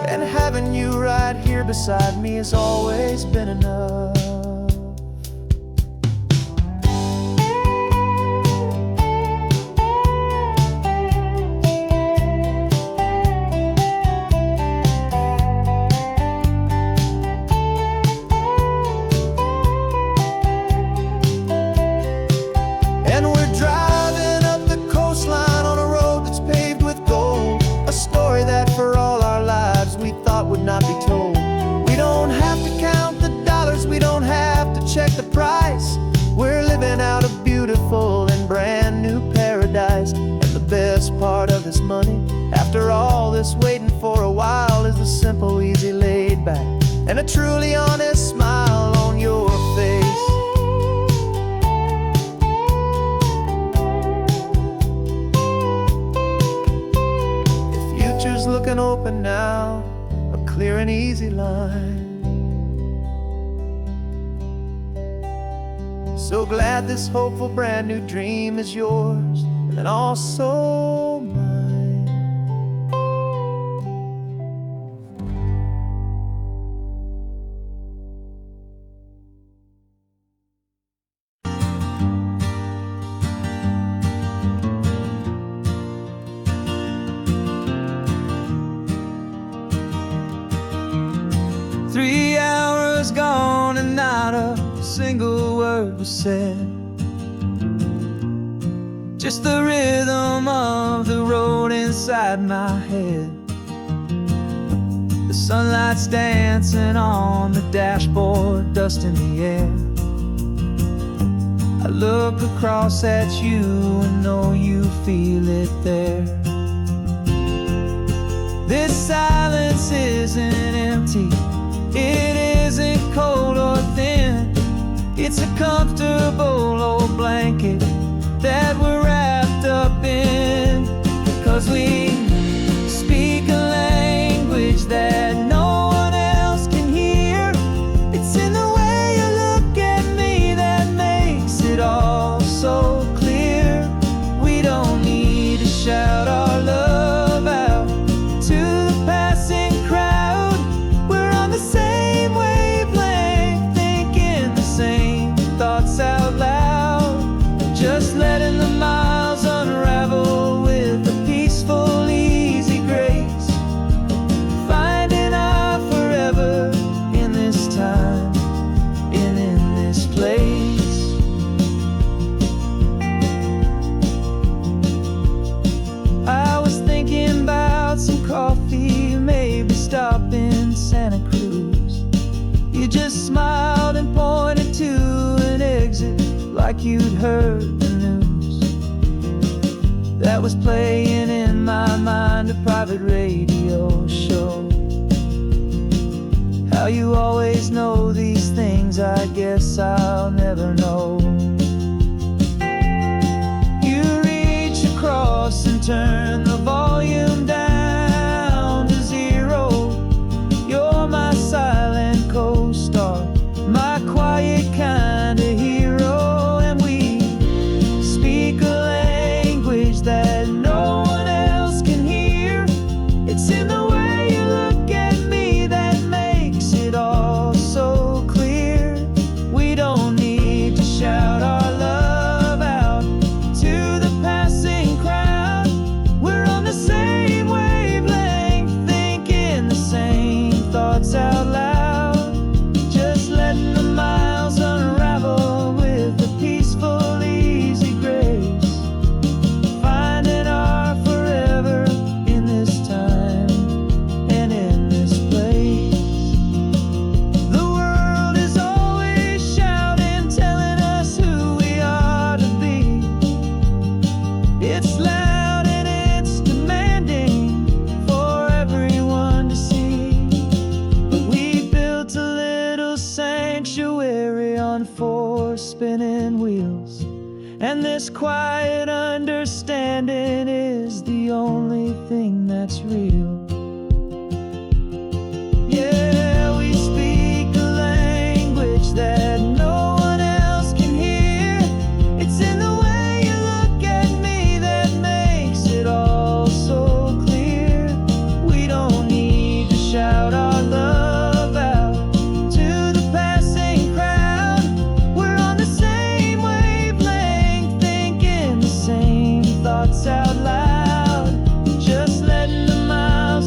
and having you right here beside me has always been enough. nice. We're living out a beautiful and brand new paradise. And the best part of this money, after all this waiting for a while, is the simple, easy, laid back, and a truly honest smile on your face. The future's looking open now, a clear and easy line. So glad this hopeful brand new dream is yours and also mine. Three hours gone and not a single word was said. Just the rhythm of the road inside my head. The sunlight's dancing on the dashboard, dust in the air. I look across at you and know you feel it there. This silence isn't empty, it isn't cold or thin. It's a comfortable old blanket that we're wrapped up in. 'Cause we speak a language that no one else can hear. It's in the way you look at me that makes it all so clear. We don't need to shout our love out to the passing crowd. We're on the same wavelength, thinking the same thoughts out loud. Just letting the miles unravel with a peaceful, easy grace. Finding our forever in this time and in this place. I was thinking about some coffee, maybe stop in Santa Cruz. You just smiled and pointed to an exit like you'd heard the news. That was playing in my mind, a private radio show. How you always know these things, I guess I'll never know. You reach across and turn the volume down to zero. You're my silent co-star, my quiet kind of hero. And we speak a language that no one else can hear. It's in the way you look at me that makes it all so clear. We don't need to shout our love out to the passing crowd. We're on the same wavelength, thinking the same thoughts out loud. Just letting the miles unravel with a peaceful, easy grace. Finding our forever in this time and in this place. The world is always shouting, telling us who we are to be. It's loud and it's demanding for everyone to see. But we built a little sanctuary on four spinning wheels, and this quiet understanding is the only thing that's real. Yeah, we speak a language that no one else can hear. It's in the way you look at me that makes it all so clear. We don't need to shout our love out to the passing crowd. We're on the same wavelength, thinking the same thoughts out loud. Just letting the miles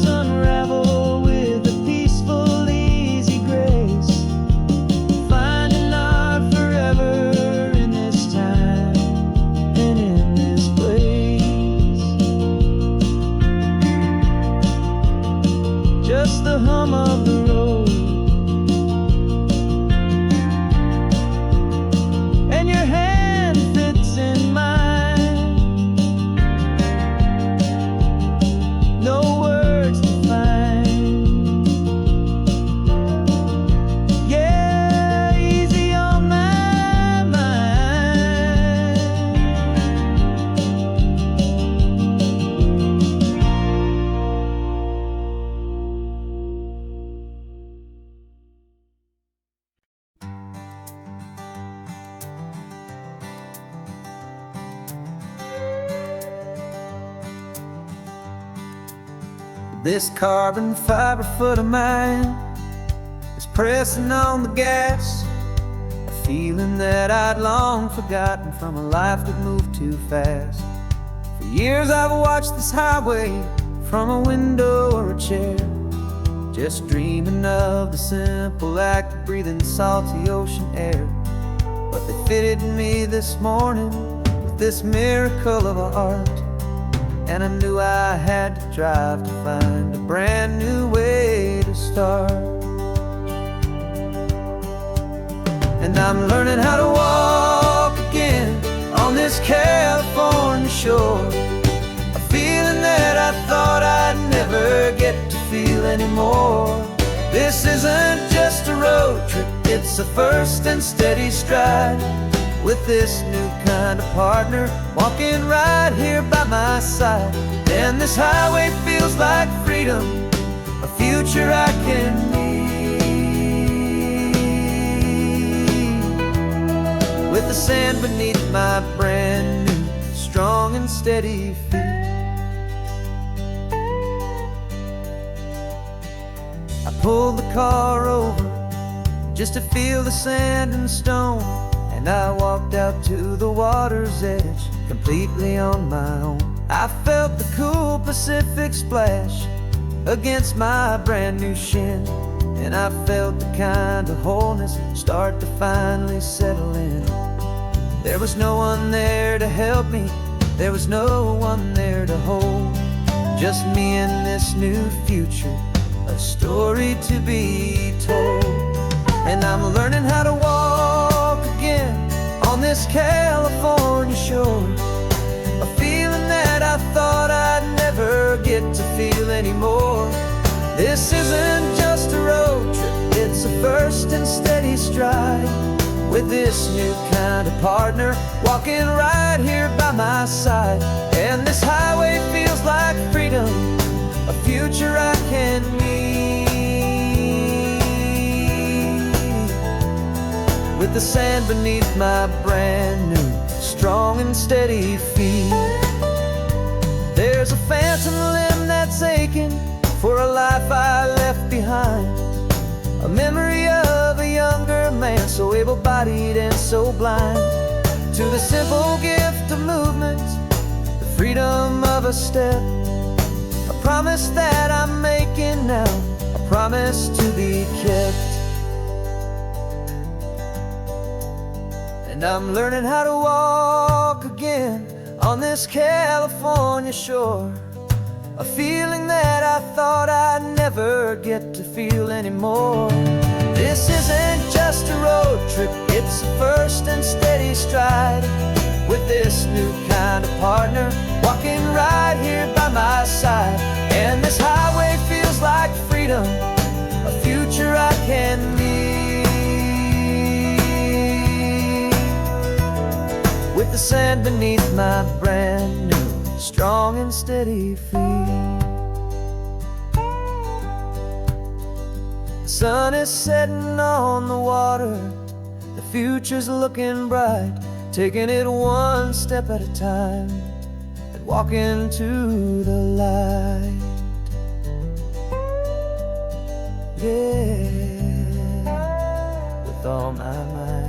This carbon fiber foot of mine is pressing on the gas, a feeling that I'd long forgotten from a life that moved too fast. For years I've watched this highway from a window or a chair, just dreaming of the simple act of breathing salty ocean air. But they fitted me this morning with this miracle of art, and I knew I had to drive to find a brand new way to start. And I'm learning how to walk again on this California shore, a feeling that I thought I'd never get to feel anymore. This isn't just a road trip, it's a first and steady stride, with this new kind of partner walking right here by my side. And this highway feels like freedom, a future I can need, with the sand beneath my brand new strong and steady feet. I pulled the car over just to feel the sand and stone, and I walked out to the water's edge completely on my own. I felt the cool Pacific splash against my brand new shin, and I felt the kind of wholeness start to finally settle in. There was no one there to help me, there was no one there to hold, just me and this new future, a story to be told. And I'm learning how to walk again on this California shore, a feeling that I thought I'd never get to feel anymore. This isn't just a road trip, it's a first and steady stride, with this new kind of partner walking right here by my side. And this highway feels like freedom, a future I can need, with the sand beneath my brand new strong and steady feet. There's a phantom limb that's aching for a life I left behind, a memory of a younger man so able-bodied and so blind, to the simple gift of movement, the freedom of a step, a promise that I'm making now, a promise to be kept. And I'm learning how to walk again on this California shore, a feeling that I thought I'd never get to feel anymore. This isn't just a road trip, it's a first and steady stride, with this new kind of partner walking right here by my side. And this highway feels like freedom, a future I can need, with the sand beneath my brand new strong and steady feet. The sun is setting on the water, the future's looking bright, taking it one step at a time and walking to the light. Yeah, with all my might.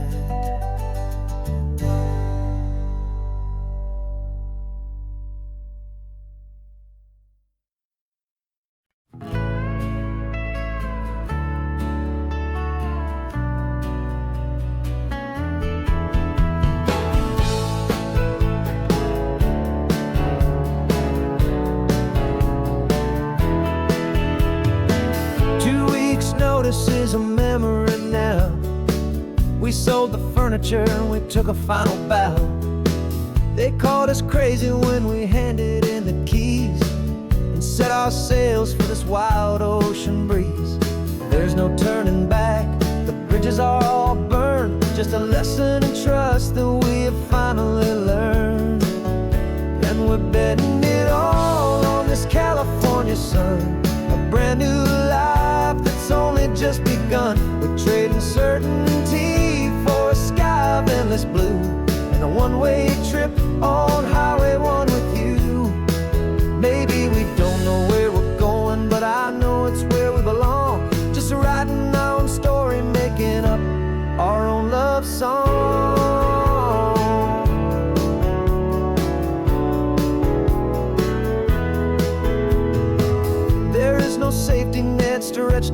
Notice is a memory now. We sold the furniture and we took a final bow. They called us crazy when we handed in the keys and set our sails for this wild ocean breeze. There's no turning back, the bridges are all burned, just a lesson in trust that we have finally learned. And we're betting it all on this California sun, a brand new life that's only just begun. We're trading certainty for a sky of endless blue, and a one-way trip on Highway 1 with you. Maybe we don't know where we're going,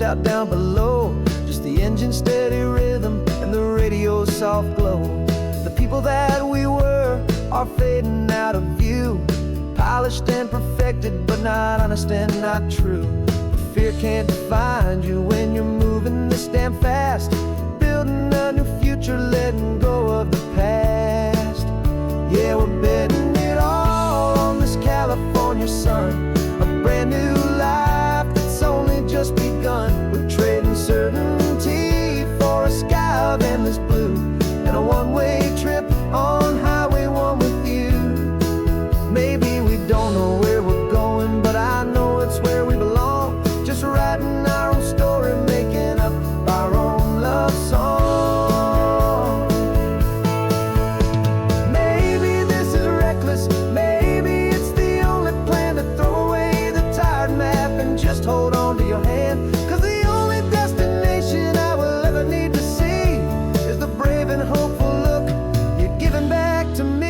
washed out down below. Just the engine's steady rhythm and the radio's soft glow. The people that we were are fading out of view, polished and perfected, but not honest and not true. Fear can't define you when you're moving this damn fast, building a new future, letting go of the past. Yeah, we're betting it all on this California sun, a brand new life that's only just begun. We're trading certainty for a sky of endless blue, and a one-way trip on Highway 1 with you. Maybe we don't know where we're going, but I know it's where we belong. Just writing our own story, making up our own love song. Maybe this is reckless, maybe it's the only plan to throw away the tired map and just hold on to your hand. 'Cause the only destination I will ever need to see is the brave and hopeful look you're giving back to me.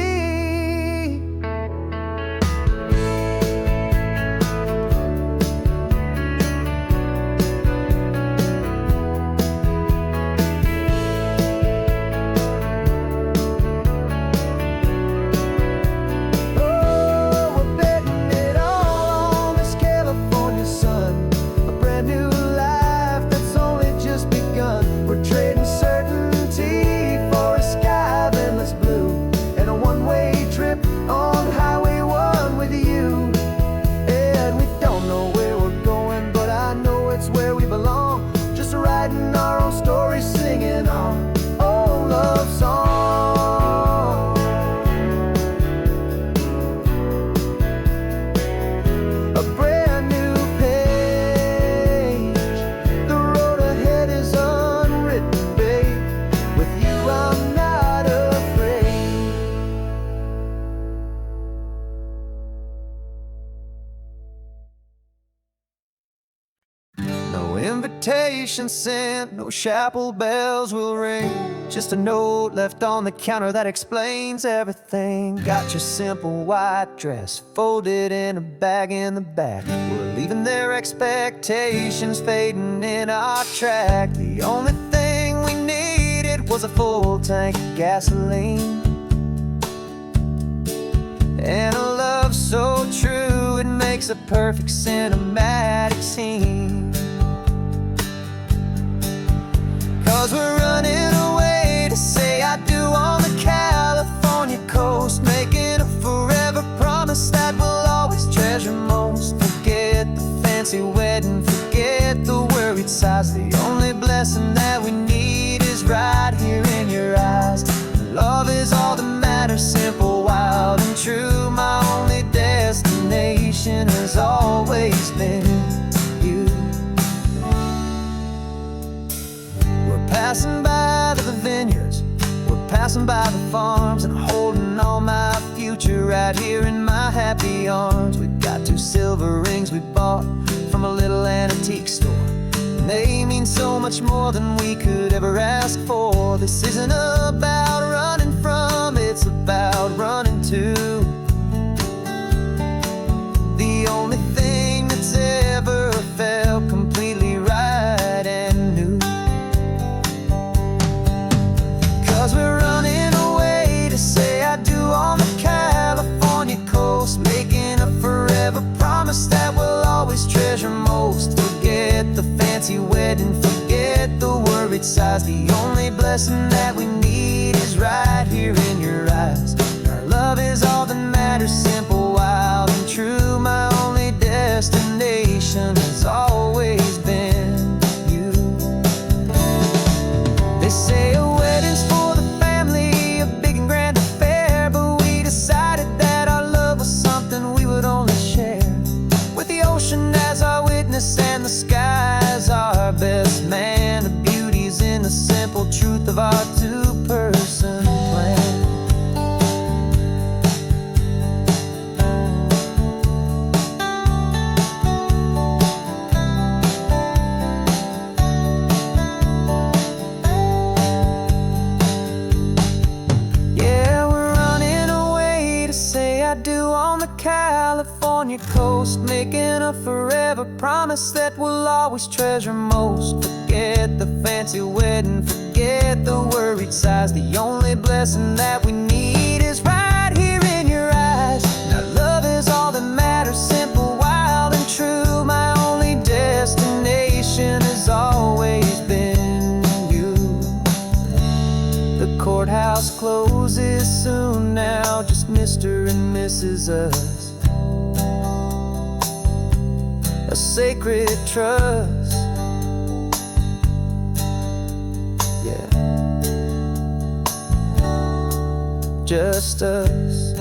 No invitation sent, no chapel bells will ring. Just a note left on the counter that explains everything. Got your simple white dress folded in a bag in the back. We're leaving their expectations fading in our track. The only thing we needed was a full tank of gasoline, and a love so true it makes a perfect cinematic scene. 'Cause we're running away to say I do on the California coast, making a forever promise that we'll always treasure most. Forget the fancy wedding, forget the worried sighs. The only blessing that we need is right here in your eyes. Love is all that matters, simple, wild, and true. My only destination has always been you. We're passing by the vineyards, we're passing by the farms, and holding on my future right here in my happy arms. We've got 2 silver rings we bought from a little antique store, and they mean so much more than we could ever ask for. This isn't about running from, it's about running to the only thing that's ever felt completely right and new. 'Cause we're running away to say I do on the California coast, making a forever promise that we'll always treasure most. Forget the fancy wedding, forget the worried sighs. The only blessing that we need is right here in your eyes. Our love is all that matters, simple, wild, and true. My only destination has always been you. They say a wedding's for the family, a big and grand affair, but we decided that our love was something we would only share with the ocean as our witness and the sky as our best man. The beauty's in the simple truth of our 2-person plan. Yeah, we're running away to say I do on the California on your coast, making a forever promise that we'll always treasure most. Forget the fancy wedding, forget the worried sighs. The only blessing that we need is right here in your eyes. Now love is all that matters, simple, wild, and true. My only destination has always been you. The courthouse closes soon now, just Mr. and Mrs. Us. A sacred trust, yeah, just us.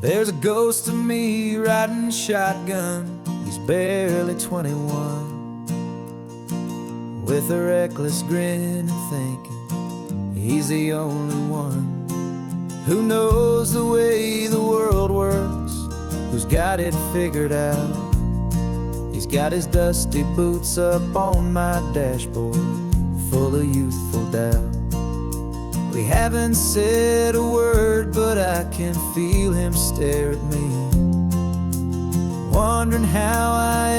There's a ghost of me riding shotgun. He's barely 21, with a reckless grin and thinking he's the only one who knows the way the world works, who's got it figured out. He's got his dusty boots up on my dashboard, full of youthful doubt. We haven't said a word, but I can feel him stare at me, wondering how I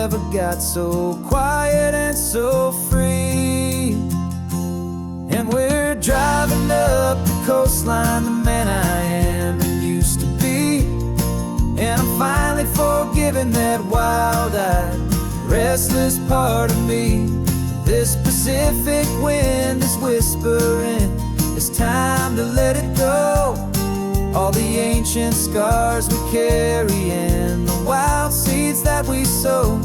ever got so quiet and so free. And we're driving up the coastline, the man I am and used to be. And I'm finally forgiving that wild-eyed, restless part of me. This Pacific wind is whispering, it's time to let it go. All the ancient scars we carry and the wild seeds that we sow.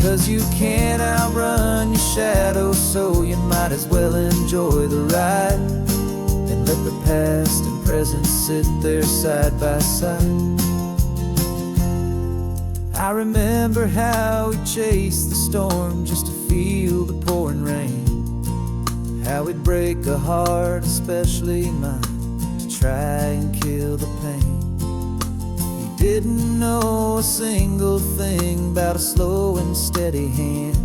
'Cause you can't outrun your shadow, so you might as well enjoy the ride and let the past and present sit there side by side. I remember how we chased the storm just to feel the pouring rain, how we'd break a heart, especially mine, to try and kill the pain. He didn't know a single thing about a slow and steady hand.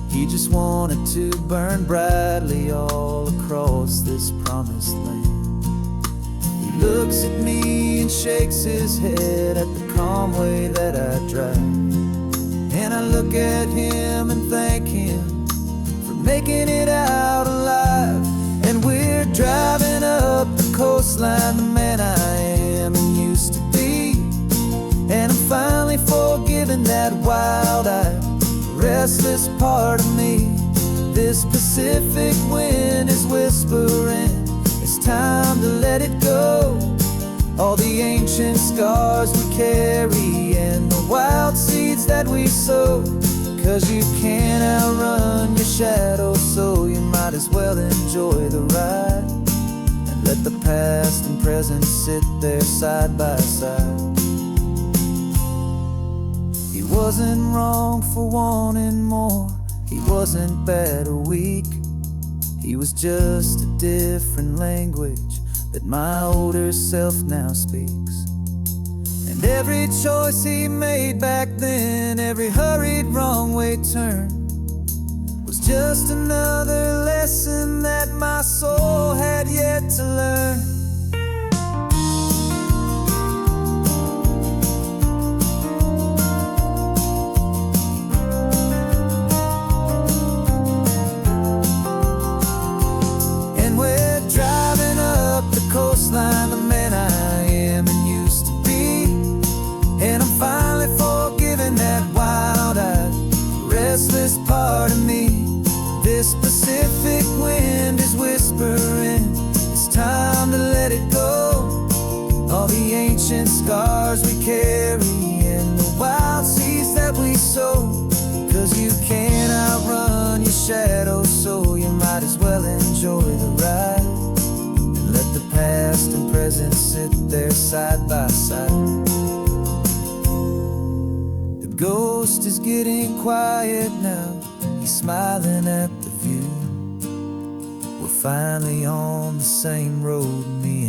He just wanted to burn brightly all across this promised land. He looks at me and shakes his head at the calm way that I drive, and I look at him and thank him for making it out alive. And we're driving up the coastline, the man I am and used to be. And I'm finally forgiving that wild-eyed, restless part of me. This Pacific wind is whispering, it's time to let it go. All the ancient scars we carry and the wild seeds that we sow. 'Cause you can't outrun your shadow, so you might as well enjoy the ride and let the past and present sit there side by side. He wasn't wrong for wanting more, he wasn't bad or weak. He was just a different language that my older self now speaks. And every choice he made back then, every hurried wrong way turn, was just another lesson that my soul had yet to learn. And we're driving up the coastline, the man I am and used to be. And I'm finally forgiving that wild-eyed, restless part of me. This Pacific wind is whispering, it's time to let it go. All the ancient scars we carry and the wild seeds that we sow. 'Cause you can't outrun your shadow, so you might as well enjoy the ride and let the past and present sit there side by side. The ghost is getting quiet now, he's smiling at the view. We're finally on the same road, me